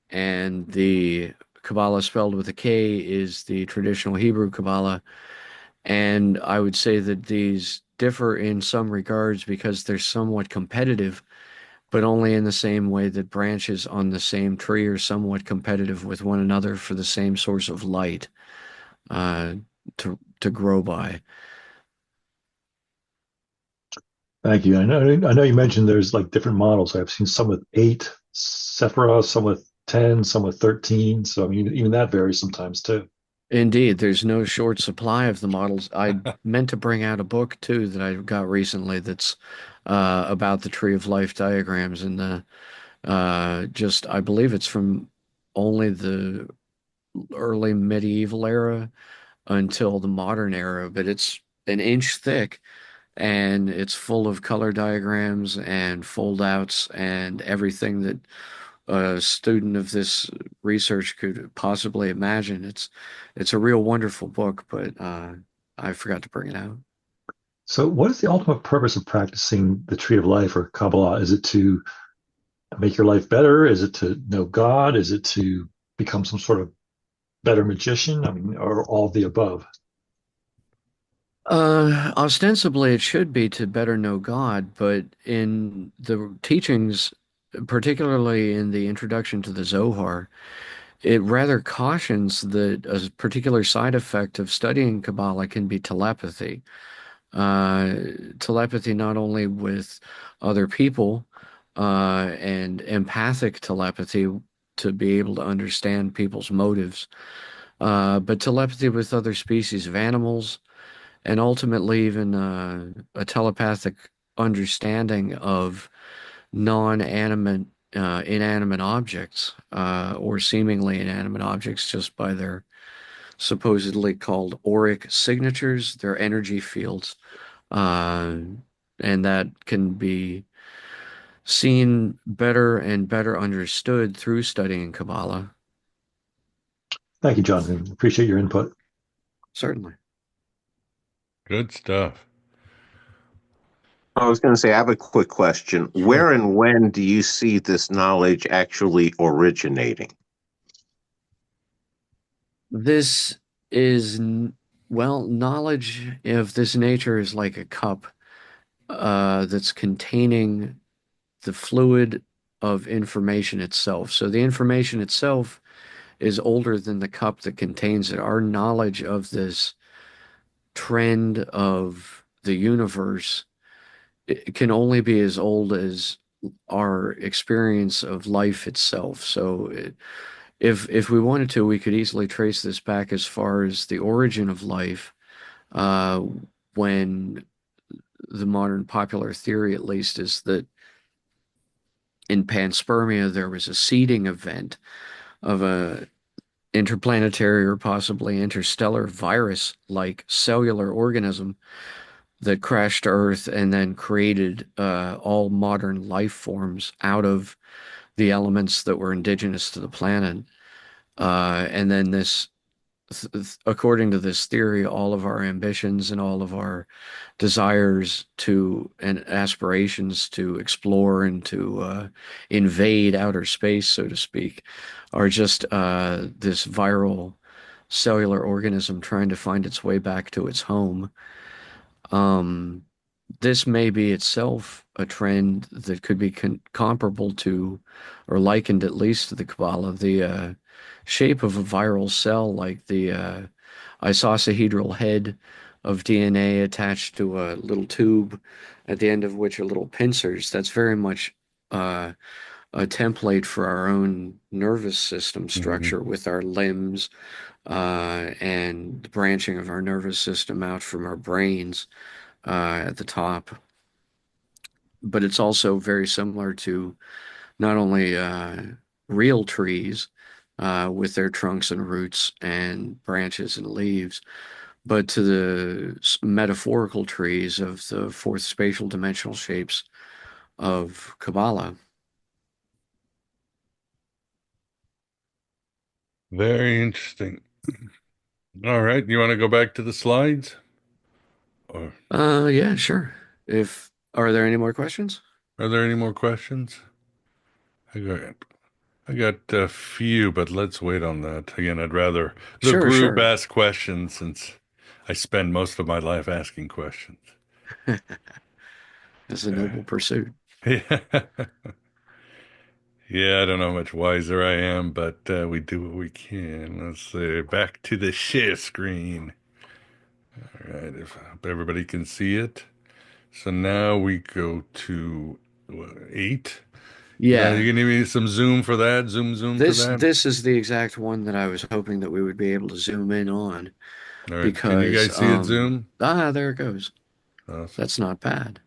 And the Kabbalah spelled with a K is the traditional Hebrew Kabbalah. And I would say that these differ in some regards because they're somewhat competitive, but only in the same way that branches on the same tree are somewhat competitive with one another for the same source of light to grow by. Thank you. I know you mentioned there's like different models. I've seen some with eight Sephira, some with 10, some with 13. So I mean, even that varies sometimes too. Indeed, there's no short supply of the models. I meant to bring out a book too that I got recently that's about the Tree of Life diagrams and the just I believe it's from only the early medieval era until the modern era, but it's an inch thick and it's full of color diagrams and foldouts and everything that a student of this research could possibly imagine. It's a real wonderful book, but I forgot to bring it out. So what is the ultimate purpose of practicing the tree of life or Kabbalah? Is it to make your life better? Is it to know God? Is it to become some sort of better magician? I mean, or all of the above? Ostensibly, it should be to better know God, but in the teachings, particularly in the introduction to the Zohar, it rather cautions that a particular side effect of studying Kabbalah can be telepathy. Uh, Telepathy not only with other people, and empathic telepathy to be able to understand people's motives, but telepathy with other species of animals and ultimately even a telepathic understanding of non-animate, inanimate objects, or seemingly inanimate objects just by their supposedly called auric signatures. They're energy fields, uh, and that can be seen better and better understood through studying Kabbalah. Thank you, Jonathan. Appreciate your input. Certainly. Good stuff. I was going to say, I have a quick question. Sure. Where and when do you see this knowledge actually originating? This is, well, knowledge of this nature is like a cup that's containing the fluid of information itself. So the information itself is older than the cup that contains it. Our knowledge of this trend of the universe, it can only be as old as our experience of life itself. So if we wanted to, we could easily trace this back as far as the origin of life, uh, when the modern popular theory, at least, is that in panspermia there was a seeding event of a interplanetary or possibly interstellar virus-like cellular organism that crashed to Earth and then created all modern life forms out of the elements that were indigenous to the planet. And then according to this theory, all of our ambitions and all of our desires to and aspirations to explore and to invade outer space, so to speak, are just this viral cellular organism trying to find its way back to its home. Um, this may be itself a trend that could be comparable to, or likened at least to the Kabbalah, the shape of a viral cell, like the isosahedral head of DNA attached to a little tube, at the end of which are little pincers. That's very much uh, a template for our own nervous system Hmm. structure with our limbs and the branching of our nervous system out from our brains at the top. But it's also very similar to not only real trees with their trunks and roots and branches and leaves, but to the metaphorical trees of the fourth spatial dimensional shapes of Kabbalah. Very interesting. All right. You want to go back to the slides? Or Yeah, sure. If Are there any more questions? are there any more questions? I got I got a few, but let's wait on that. Again, I'd rather the Sure, group sure. ask questions since I spend most of my life asking questions. It's a noble pursuit. Yeah. Yeah, I don't know how much wiser I am, but we do what we can. Let's see. Back to the share screen. All right, if I hope everybody can see it. So now we go to what, 8. You Yeah, can give me some zoom for that. Zoom for that. this is the exact one that I was hoping that we would be able to zoom in on All right, can you because guys see it zoom? there it goes. Awesome. That's not bad.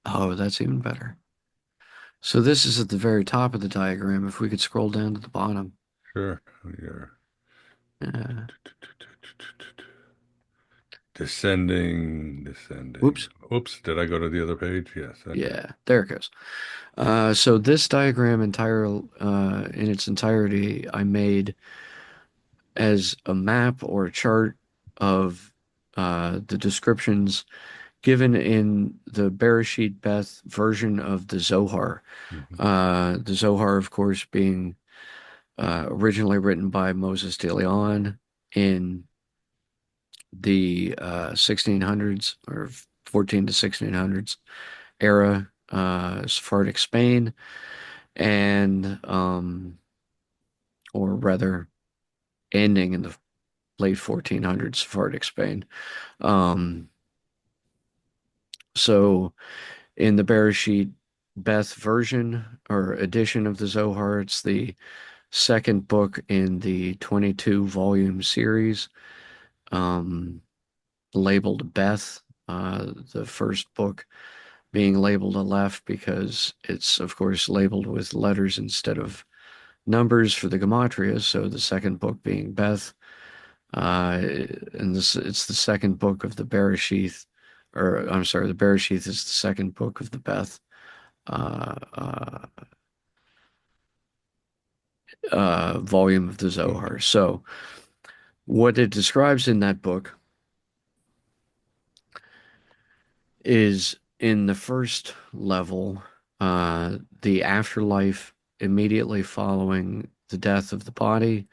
Oh, that's even better. So this is at the very top of the diagram. If we could scroll down to the bottom. Sure. We are Uh, descending. Whoops. Oops, did I go to the other page? Yes, I did. Yeah, there it goes. So this diagram in its entirety, I made as a map or a chart of the descriptions given in the Bereshit Beth version of the Zohar. Mhm. The Zohar, of course, being originally written by Moses de Leon in the 1600s or 14 to 1600s era, Sephardic Spain, and or rather ending in the late 1400s Sephardic Spain. Um, so in the Bereshit Beth version or edition of the Zohar, it's the second book in the 22 volume series, um, labeled Beth. The first book being labeled Aleph because it's, of course, labeled with letters instead of numbers for the gematria, so the second book being Beth, uh, and it's the second book of the Bereshith, or I'm sorry, the Bereshith is the second book of the Beth uh, uh, volume of the Mhm. Zohar. So what it describes in that book is in the first level, the afterlife immediately following the death of the body,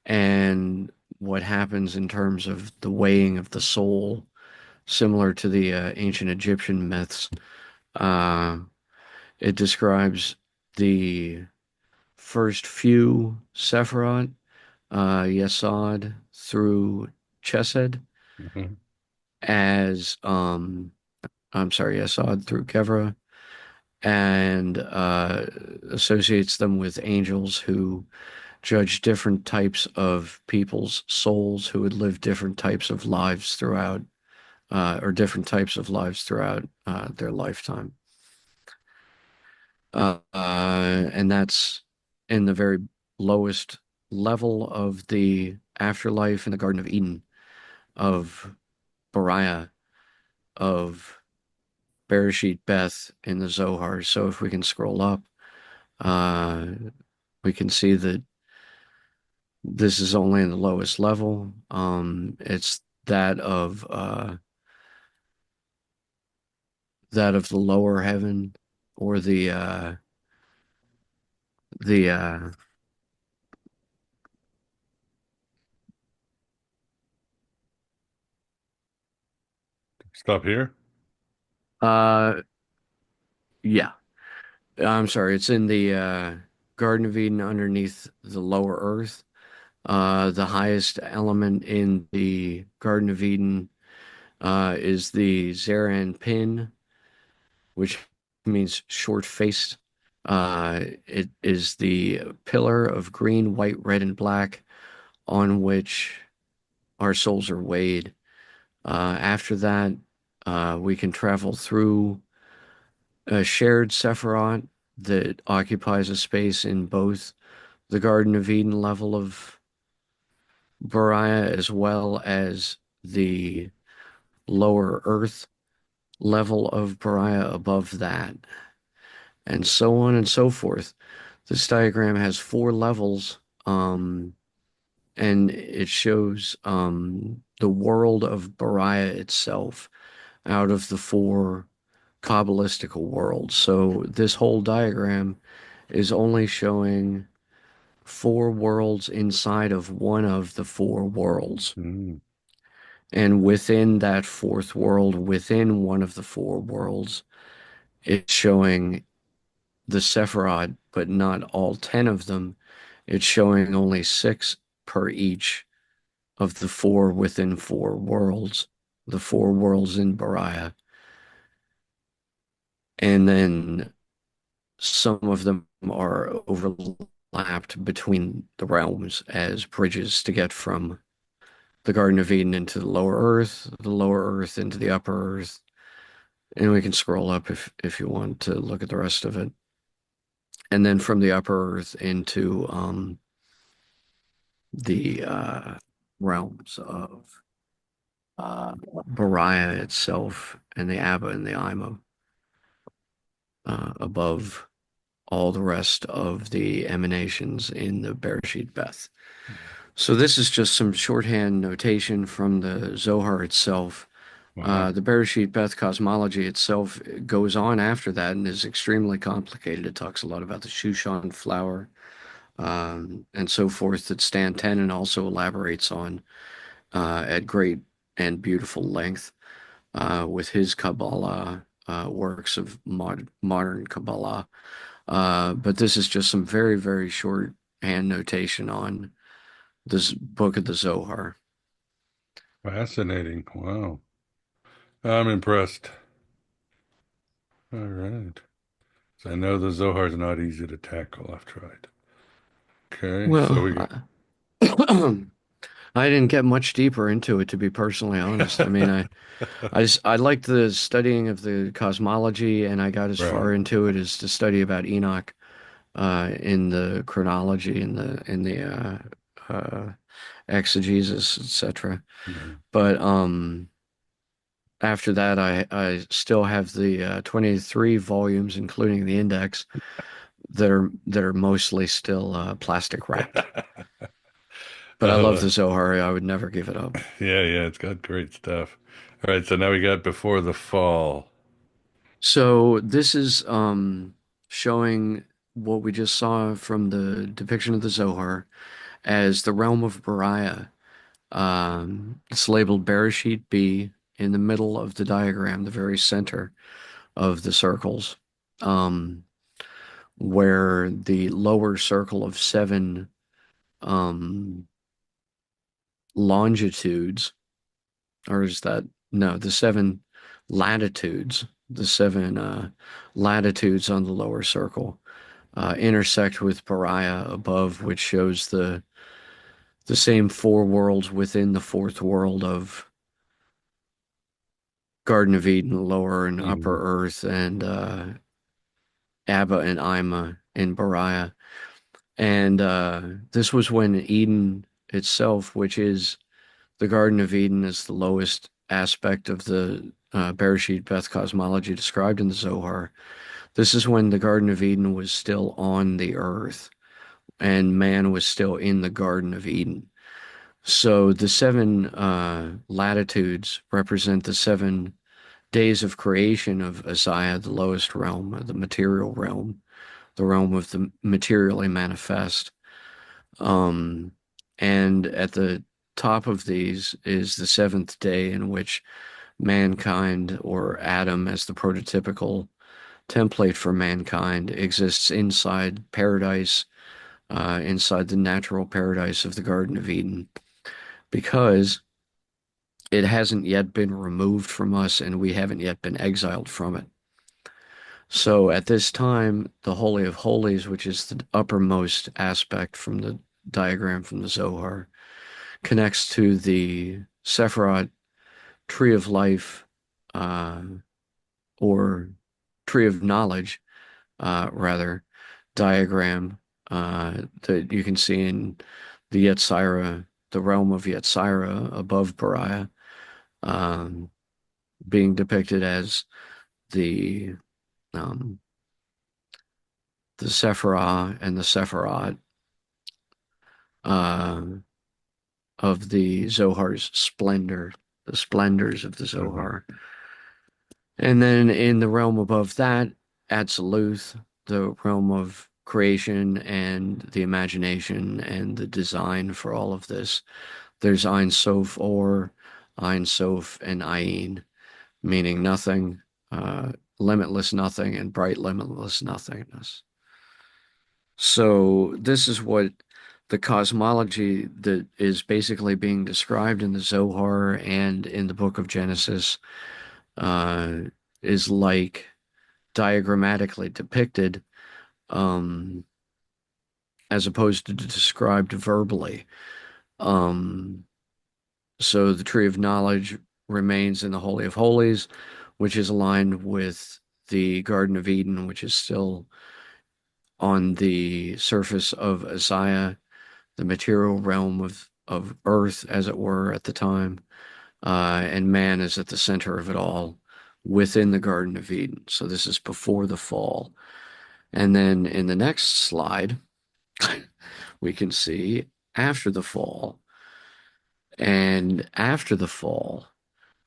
and what happens in terms of the weighing of the soul, similar to the ancient Egyptian myths. Uh, it describes the first few Sephirot, Yesod through Chesed, Mhm. as I'm sorry, Yesod through Kevra, and associates them with angels who judge different types of people's souls who would live different types of lives throughout, or different types of lives throughout their lifetime. And that's in the very lowest level of the afterlife in the Garden of Eden, of Beriah, of Bereshit Beth in the Zohar. So if we can scroll up, uh, we can see that this is only in the lowest level. It's that of the lower heaven, or the Stop here. uh yeah. I'm sorry, it's in the Garden of Eden underneath the lower earth. The highest element in the Garden of Eden is the Zeran pin, which means short-faced. It is the pillar of green, white, red, and black on which our souls are weighed. After that, we can travel through a shared Sephiroth that occupies a space in both the Garden of Eden level of Beriah as well as the lower earth level of Beriah above that, and so on and so forth. This diagram has four levels, and it shows the world of Beriah itself out of the four Kabbalistical worlds. So this whole diagram is only showing four worlds inside of one of the four worlds. Mm. And within that fourth world, within one of the four worlds, it's showing the Sephiroth, but not all 10 of them. It's showing only six per each of the four within four worlds, the four worlds in Beriah. And then some of them are overlapped between the realms as bridges to get from the Garden of Eden into the lower earth into the upper earth. And we can scroll up if you want to look at the rest of it. And then from the upper earth into the realms of Beriah itself, and the Abba and the Ima, above all the rest of the emanations in the Bereshit Beth. So this is just some shorthand notation from the Zohar itself. Wow. The Bereshit Beth cosmology itself goes on after that and is extremely complicated. It talks a lot about the Shushan flower, and so forth, that Stan Tenen also elaborates on at great and beautiful length with his Kabbalah works of modern Kabbalah. But this is just some very, very short hand notation on this book of the Zohar. Fascinating. Wow. I'm impressed. All right. So I know the Zohar is not easy to tackle. I've tried. Okay. So Well, we, I didn't get much deeper into it, to be personally honest. I mean, I liked the studying of the cosmology, and I got as far right. into it as to study about Enoch. in the chronology, exegesis, etc. Mhm. But after that, I still have the 23 volumes, including the index, that are mostly still plastic wrapped. But I love Oh, the Zohar. I would never give it up. yeah, it's got great stuff. All right, so now we got Before the Fall. So this is showing what we just saw from the depiction of the Zohar as the realm of Beriah. It's labeled Bereshit B in the middle of the diagram, the very center of the circles, um, where the lower circle of seven um, longitudes, or is that, no, the seven latitudes, the seven latitudes on the lower circle intersect with Beriah above, which shows the same four worlds within the fourth world of Garden of Eden, Lower and Upper Mhm. Earth, and Abba and Ima in Beriah. And this was when Eden itself, which is the Garden of Eden, is the lowest aspect of the Bereshit Beth cosmology described in the Zohar. This is when the Garden of Eden was still on the earth and man was still in the Garden of Eden. So the seven latitudes represent the 7 days of creation of Isaiah, the lowest realm, the material realm, the realm of the materially manifest. Um, and at the top of these is the seventh day in which mankind, or Adam as the prototypical template for mankind, exists inside paradise, inside the natural paradise of the Garden of Eden, because it hasn't yet been removed from us and we haven't yet been exiled from it. So at this time, the Holy of Holies, which is the uppermost aspect from the diagram from the Zohar, connects to the Sephiroth Tree of Life, uh, or Tree of Knowledge, rather, diagram that you can see in the Yetzirah, the realm of Yetzirah above Beriah, um, being depicted as the um, the Sephirah and the Sephirot uh, of the Zohar's splendor, the splendors of the Mhm. Zohar. And then in the realm above that, Atziluth, the realm of creation and the imagination and the design for all of this, there's Ein Sof Or, Ein Sof, and Ayin, meaning nothing, limitless nothing, and bright limitless nothingness. So this is what the cosmology that is basically being described in the Zohar and in the book of Genesis uh, is like diagrammatically depicted, um, as opposed to described verbally. Um, so the tree of knowledge remains in the Holy of Holies, which is aligned with the Garden of Eden, which is still on the surface of Isaiah, the material realm of Earth, as it were, at the time. And man is at the center of it all within the Garden of Eden. So this is before the fall. And then in the next slide, we can see after the fall. And after the fall,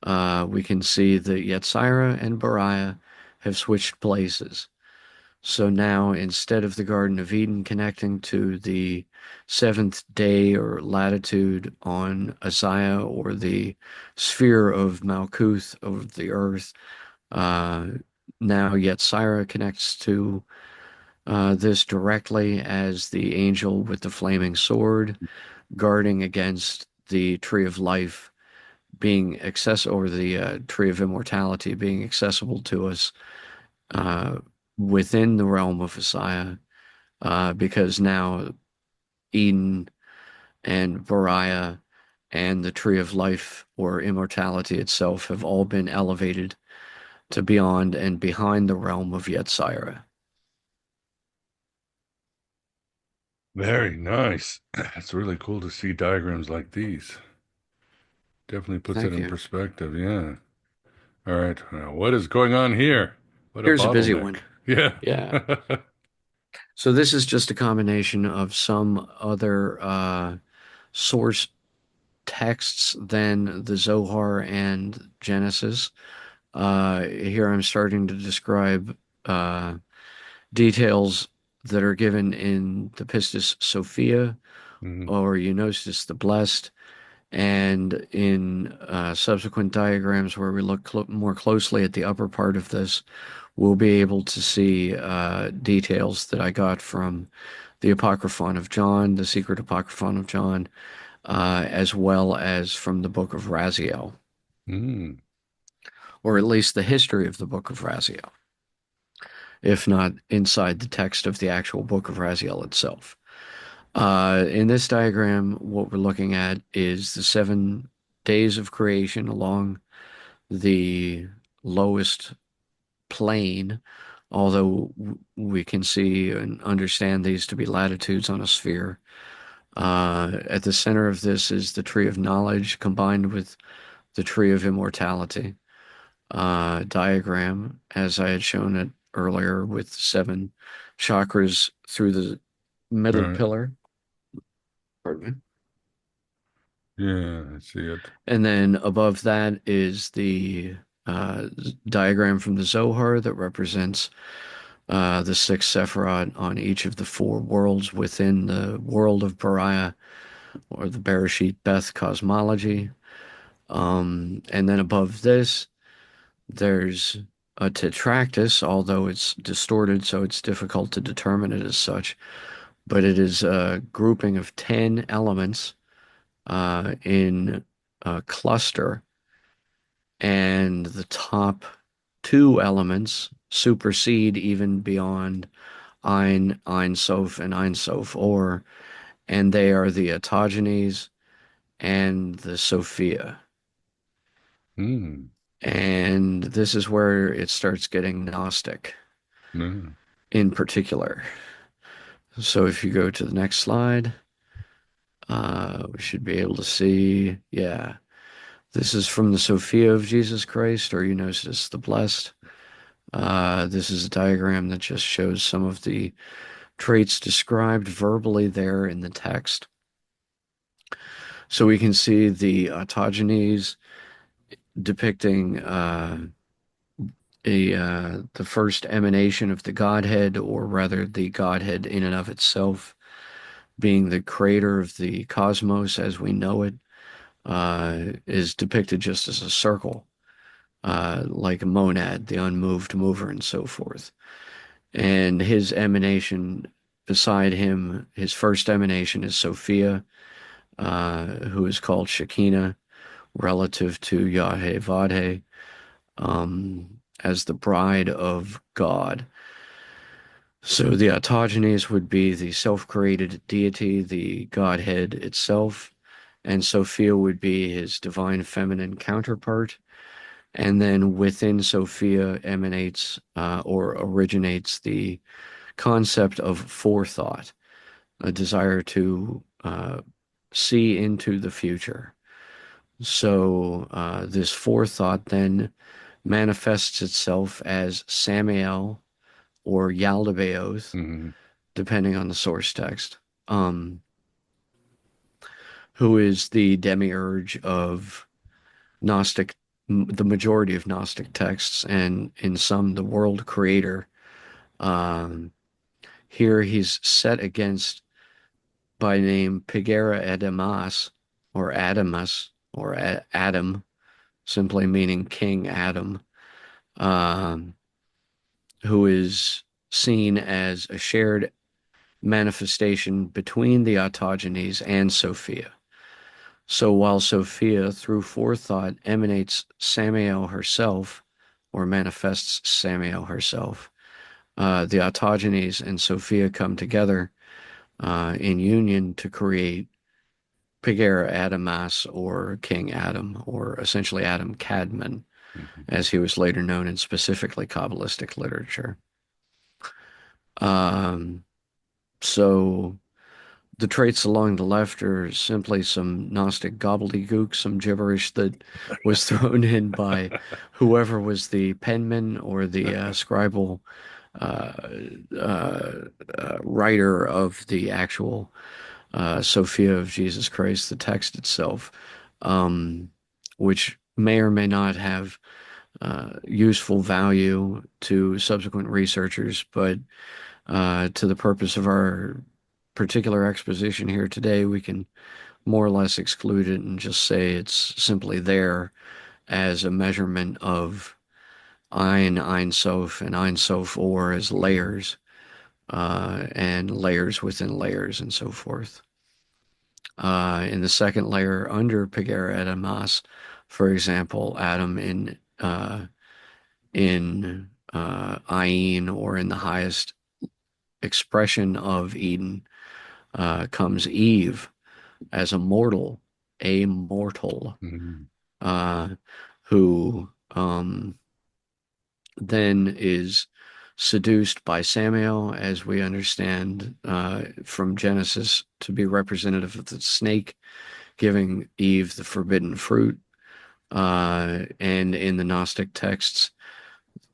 we can see that Yetzirah and Beriah have switched places. So now, instead of the Garden of Eden connecting to the seventh day or latitude on Isaiah, or the sphere of Malkuth of the earth, uh, now Yetzirah connects to this directly as the angel with the flaming sword, guarding against the tree of life being accessible, or the tree of immortality being accessible to us uh, within the realm of Isaiah, because now Eden and Beriah and the tree of life or immortality itself have all been elevated to beyond and behind the realm of Yetzirah. Very nice. It's really cool to see diagrams like these. Definitely puts it Thank in you. perspective. Yeah. All right. Now, what is going on here? What a Here's a busy bottleneck. one. Yeah. Yeah. So this is just a combination of some other source texts than the Zohar and Genesis. Here I'm starting to describe uh, details that are given in the Pistis Sophia Mhm. or Gnosis the Blessed, and in subsequent diagrams where we look more closely at the upper part of this, we'll be able to see details that I got from the Apocryphon of John, the Secret Apocryphon of John, as well as from the Book of Raziel, Mm. or at least the history of the Book of Raziel, if not inside the text of the actual Book of Raziel itself. In this diagram, what we're looking at is the 7 days of creation along the lowest plane, although we can see and understand these to be latitudes on a sphere. At the center of this is the tree of knowledge combined with the tree of immortality diagram, as I had shown it earlier, with 7 chakras through the All middle right. pillar. Pardon me. Yeah, I see it. And then above that is the uh, diagram from the Zohar that represents the 6 Sephirot on each of the 4 worlds within the world of Beriah, or the Bereshit Beth cosmology. And then above this, there's a tetractys, although it's distorted, so it's difficult to determine it as such. But it is a grouping of 10 elements in a cluster, and the top 2 elements supersede even beyond Ein Sof, and Ein Sof Or, and they are the autogenes and the Sophia. Mm. And this is where it starts getting Gnostic Yeah. in particular. So if you go to the next slide, we should be able to see, yeah, this is from the Sophia of Jesus Christ, or Eunosis the Blessed. This is a diagram that just shows some of the traits described verbally there in the text. So we can see the autogenes depicting the first emanation of the Godhead, or rather the Godhead in and of itself, being the creator of the cosmos as we know it, is depicted just as a circle, like a monad, the unmoved mover, and so forth. And his emanation beside him, his first emanation is Sophia, who is called Shekinah, relative to Yahweh Vadhe, as the bride of God. So the autogenes would be the self-created deity, the Godhead itself, and Sophia would be his divine feminine counterpart. And then within Sophia emanates or originates the concept of forethought, a desire to see into the future. So this forethought then manifests itself as Samael or Yaldabaoth, Mm-hmm. depending on the source text, who is the demiurge of Gnostic, the majority of Gnostic texts, and in some, the world creator. Um, Here he's set against, by name, Pigera Adamas, or Adamus, or Adam, simply meaning King Adam, um, who is seen as a shared manifestation between the autogenes and Sophia. So while Sophia, through forethought, emanates Samael herself, or manifests Samael herself, the autogenes and Sophia come together in union to create Pigera Adamas, or King Adam, or essentially Adam Cadman, Mm-hmm. as he was later known in specifically Kabbalistic literature. Um, so the traits along the left are simply some Gnostic gobbledygook, some gibberish that was thrown in by whoever was the penman or the scribal uh, uh, writer of the actual Sophia of Jesus Christ, the text itself, um, which may or may not have useful value to subsequent researchers, but to the purpose of our particular exposition here today, we can more or less exclude it and just say it's simply there as a measurement of Ein Sof, and Ein Sof or as layers, and layers within layers and so forth. In the second layer under Pagera Adamas, for example, Adam in Aeon, or in the highest expression of Eden, comes Eve as a mortal, Mhm. uh, who then is seduced by Samael, as we understand from Genesis to be representative of the snake, giving Eve the forbidden fruit. And in the Gnostic texts,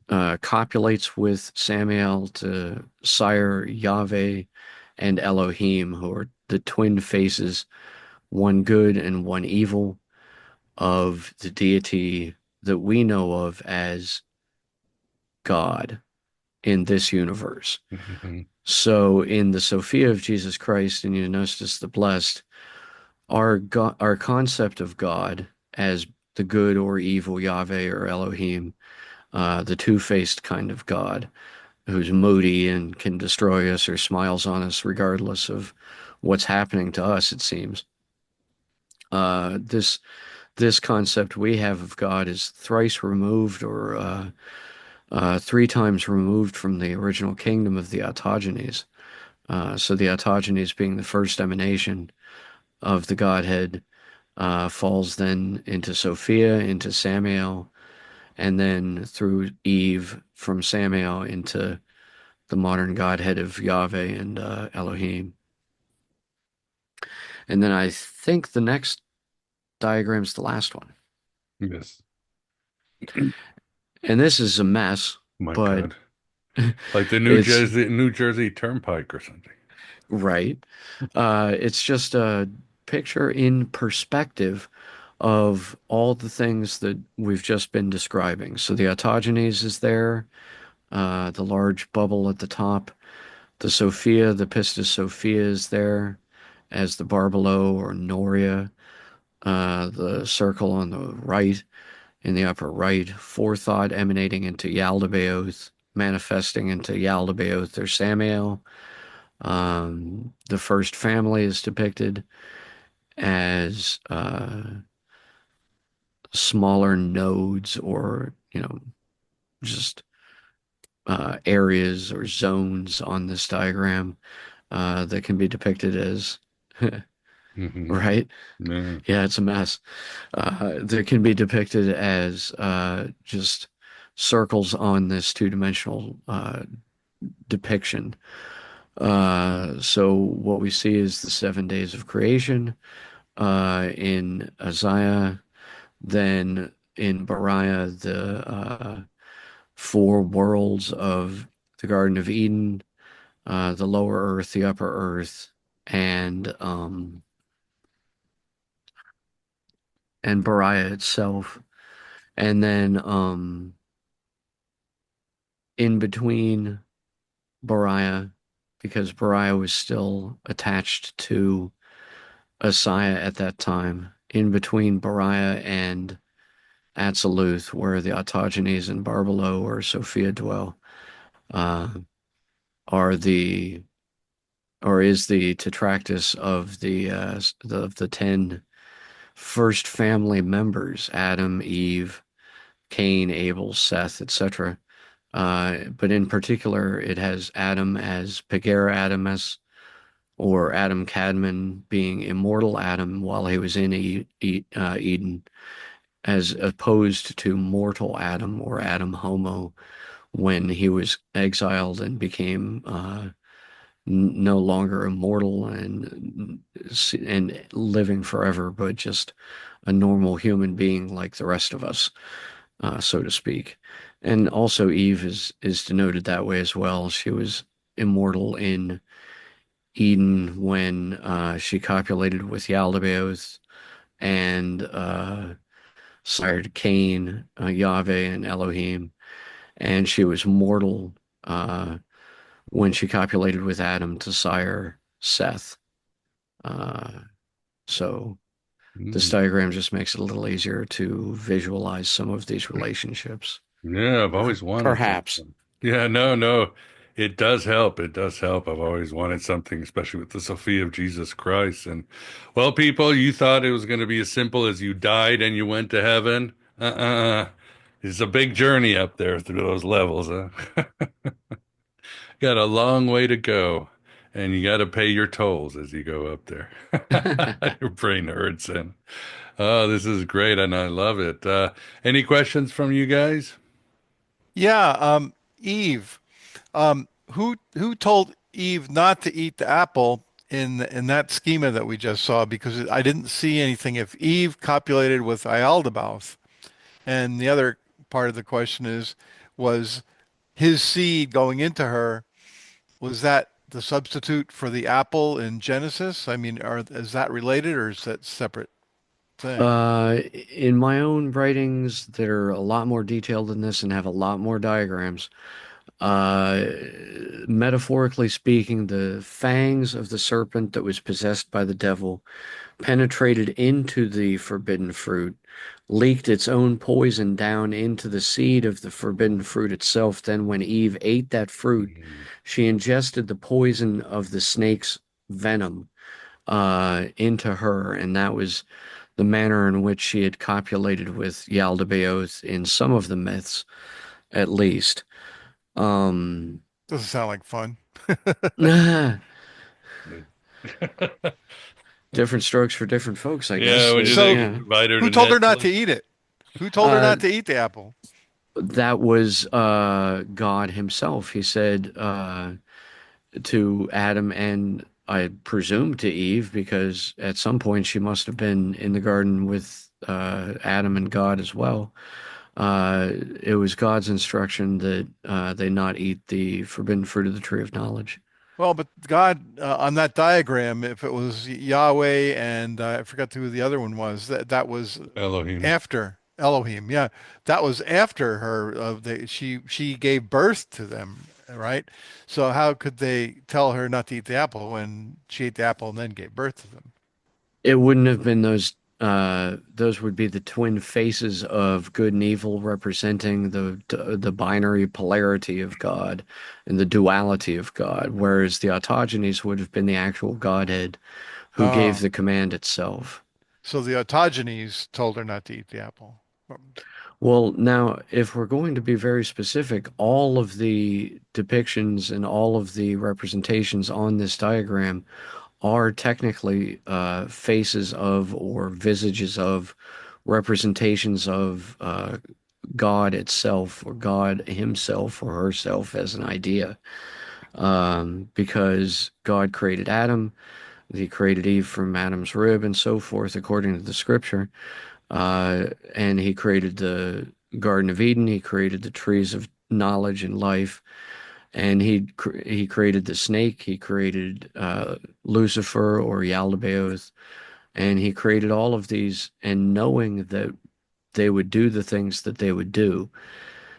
copulates with Samael to sire Yahweh and Elohim, who are the twin faces, one good and one evil, of the deity that we know of as God in this universe. Mhm. So in the Sophia of Jesus Christ and Eunostus the Blessed, our concept of God as the good or evil Yahweh or Elohim, the two-faced kind of God who's moody and can destroy us or smiles on us regardless of what's happening to us, it seems. This concept we have of God is thrice removed, or three times removed from the original kingdom of the autogenes. So the autogenes being the first emanation of the Godhead, falls then into Sophia, into Samael, and then through Eve from Samael into the modern Godhead of Yahweh and Elohim. And then I think the next diagram's the last one. Yes. And this is a mess, My but God. Like the it's New Jersey Turnpike or something. right. It's just a picture in perspective of all the things that we've just been describing. So the autogenes is there, the large bubble at the top. The Sophia, the Pistis Sophia is there as the Barlow or Noria, the circle on the right, in the upper right, forethought emanating into Yaldabaoth, manifesting into Yaldabaoth or Samael. The first family is depicted as smaller nodes, or just areas or zones on this diagram that can be depicted as Hmm. right. Yeah. Yeah, it's a mess. That can be depicted as just circles on this two-dimensional depiction. So what we see is the 7 days of creation in Isaiah, then in Beriah, the four worlds of the Garden of Eden, the lower earth, the upper earth, and Beriah itself. And then in between Beriah, because Beriah was still attached to Asaya at that time, in between Beriah and Atziluth, where the autogenes and Barlow or Sophia dwell, uh, are the or is the tetractys of the 10 first family members: Adam, Eve, Cain, Abel, Seth, etc. But in particular, it has Adam as Pagera Adamus, or Adam Cadman, being immortal Adam while he was in Eden, as opposed to mortal Adam, or Adam Homo, when he was exiled and became no longer immortal and living forever, but just a normal human being like the rest of us, so to speak. And also Eve is denoted that way as well. She was immortal in Eden when she copulated with Yaldabaoth and sired Cain, Yahweh, and Elohim. And she was mortal uh, when she copulated with Adam to sire Seth. Uh, so this Mm. diagram just makes it a little easier to visualize some of these relationships. Yeah, I've always wanted Perhaps. something. Yeah, no, no. It does help. It does help. I've always wanted something, especially with the Sophia of Jesus Christ. And well, people, you thought it was going to be as simple as you died and you went to heaven. Uh-uh. It's a big journey up there through those levels, huh? Got a long way to go, and you got to pay your tolls as you go up there. Your brain hurts, and oh, this is great, and I love it. Any questions from you guys? Yeah, Eve. Who told Eve not to eat the apple in that schema that we just saw? Because I didn't see anything. If Eve copulated with Ialdabaoth, and the other part of the question is, was his seed going into her, was that the substitute for the apple in Genesis? I mean, is that related or is that separate thing? In my own writings that are a lot more detailed than this and have a lot more diagrams, uh, metaphorically speaking, the fangs of the serpent that was possessed by the devil penetrated into the forbidden fruit, leaked its own poison down into the seed of the forbidden fruit itself. Then, when Eve ate that fruit, Mm. she ingested the poison of the snake's venom into her, and that was the manner in which she had copulated with Yaldabaoth in some of the myths, at least. Um, Doesn't sound like fun. different strokes for different folks, I Yeah, guess. what do you think? So, Yeah. Invite her who to told her not to Netflix? eat it? Who told her Uh, not to eat the apple? that was God himself. He said to Adam and I presume to Eve, because at some point she must have been in the garden with Adam and God as well. Uh, it was God's instruction that they not eat the forbidden fruit of the tree of knowledge. Well, but God, on that diagram, if it was Yahweh and I forgot who the other one was, that was Elohim. after Elohim. Yeah, that was after her. She gave birth to them, right? So how could they tell her not to eat the apple when she ate the apple and then gave birth to them? It wouldn't have been those. Those would be the twin faces of good and evil, representing the binary polarity of God and the duality of God, whereas the autogenes would have been the actual Godhead who gave Oh, the command itself. so the autogenes told her not to eat the apple. Well, now, if we're going to be very specific, all of the depictions and all of the representations on this diagram are technically faces of or visages of representations of God itself or God himself or herself as an idea. Because God created Adam, he created Eve from Adam's rib and so forth, according to the scripture. And he created the Garden of Eden, he created the trees of knowledge and life, and he created the snake, he created Lucifer or Yaldabaoth, and he created all of these, and knowing that they would do the things that they would do,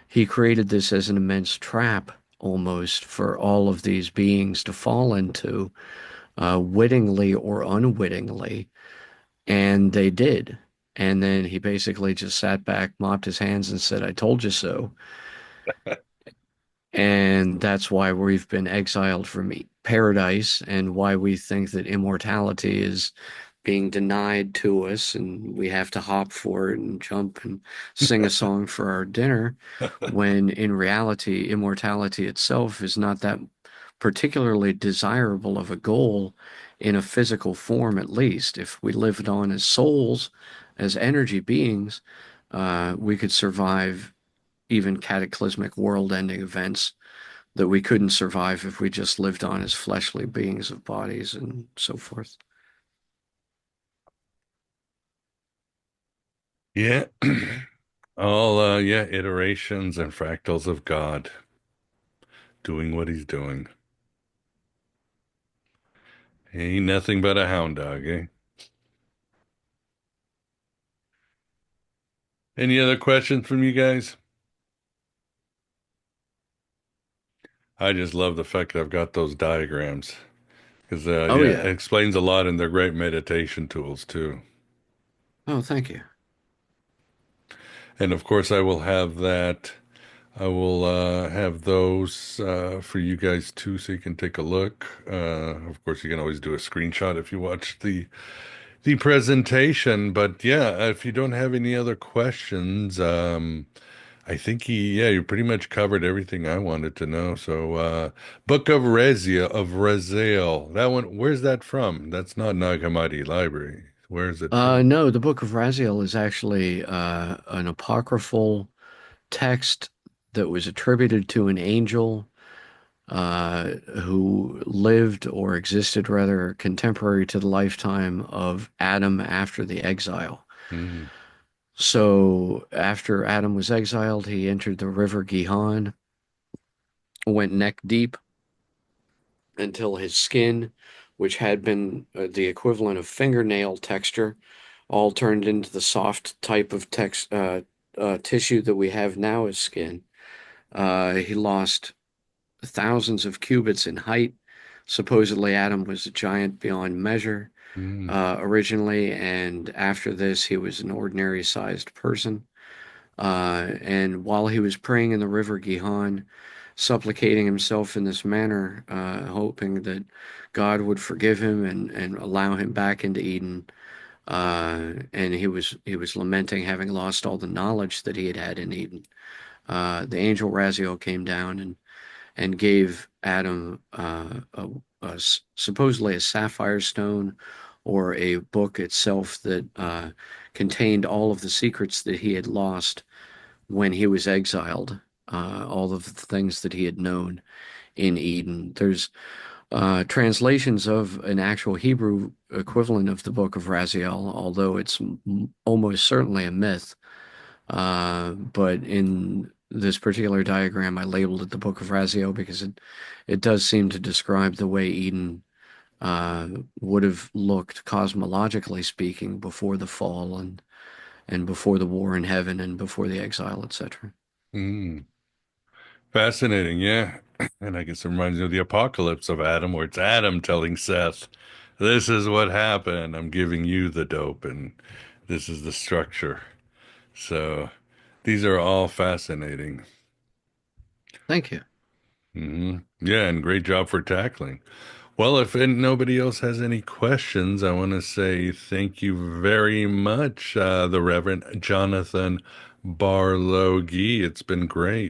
he created this as an immense trap almost for all of these beings to fall into, wittingly or unwittingly, and they did. And then he basically just sat back, mopped his hands, and said, "I told you so." And that's why we've been exiled from paradise and why we think that immortality is being denied to us and we have to hop for it and jump and sing a song for our dinner, when in reality, immortality itself is not that particularly desirable of a goal in a physical form, at least. If we lived on as souls, as energy beings, we could survive even cataclysmic world-ending events that we couldn't survive if we just lived on as fleshly beings of bodies and so forth. Yeah. All, yeah, iterations and fractals of God doing what he's doing. Ain't nothing but a hound dog, eh? Any other questions from you guys? I just love the fact that I've got those diagrams because, Oh, yeah, it yeah. explains a lot and they're great meditation tools too. Oh, thank you. And of course, I will have that. I will have those for you guys too, so you can take a look. Of course, you can always do a screenshot if you watch the presentation. But yeah, if you don't have any other questions, I think yeah, you pretty much covered everything I wanted to know. So, Book of Raziel, that one, where's that from? That's not Nag Hammadi Library. Where is it from? No, the Book of Raziel is actually an apocryphal text that was attributed to an angel who lived or existed rather contemporary to the lifetime of Adam after the exile. Mm, So after Adam was exiled, he entered the river Gihon, went neck deep until his skin, which had been the equivalent of fingernail texture, all turned into the soft type of tissue that we have now as skin. He lost thousands of cubits in height. Supposedly, Adam was a giant beyond measure mm, originally, and after this, he was an ordinary sized person. And while he was praying in the river Gihon, supplicating himself in this manner, hoping that God would forgive him and allow him back into Eden, and he was lamenting having lost all the knowledge that he had had in Eden. The angel Raziel came down and gave Adam supposedly a sapphire stone or a book itself that contained all of the secrets that he had lost when he was exiled, all of the things that he had known in Eden. There's translations of an actual Hebrew equivalent of the Book of Raziel, although it's almost certainly a myth. But in this particular diagram, I labeled it the Book of Raziel because it does seem to describe the way Eden would have looked cosmologically speaking before the fall and before the war in heaven and before the exile, etc. mm. Fascinating, yeah. And I guess it reminds me of the apocalypse of Adam, where it's Adam telling Seth, "This is what happened. I'm giving you the dope, and this is the structure." So these are all fascinating. Thank you. Yeah, and great job for tackling. Well, if nobody else has any questions, I want to say thank you very much, the Reverend Jonathan Barlow. It's been great.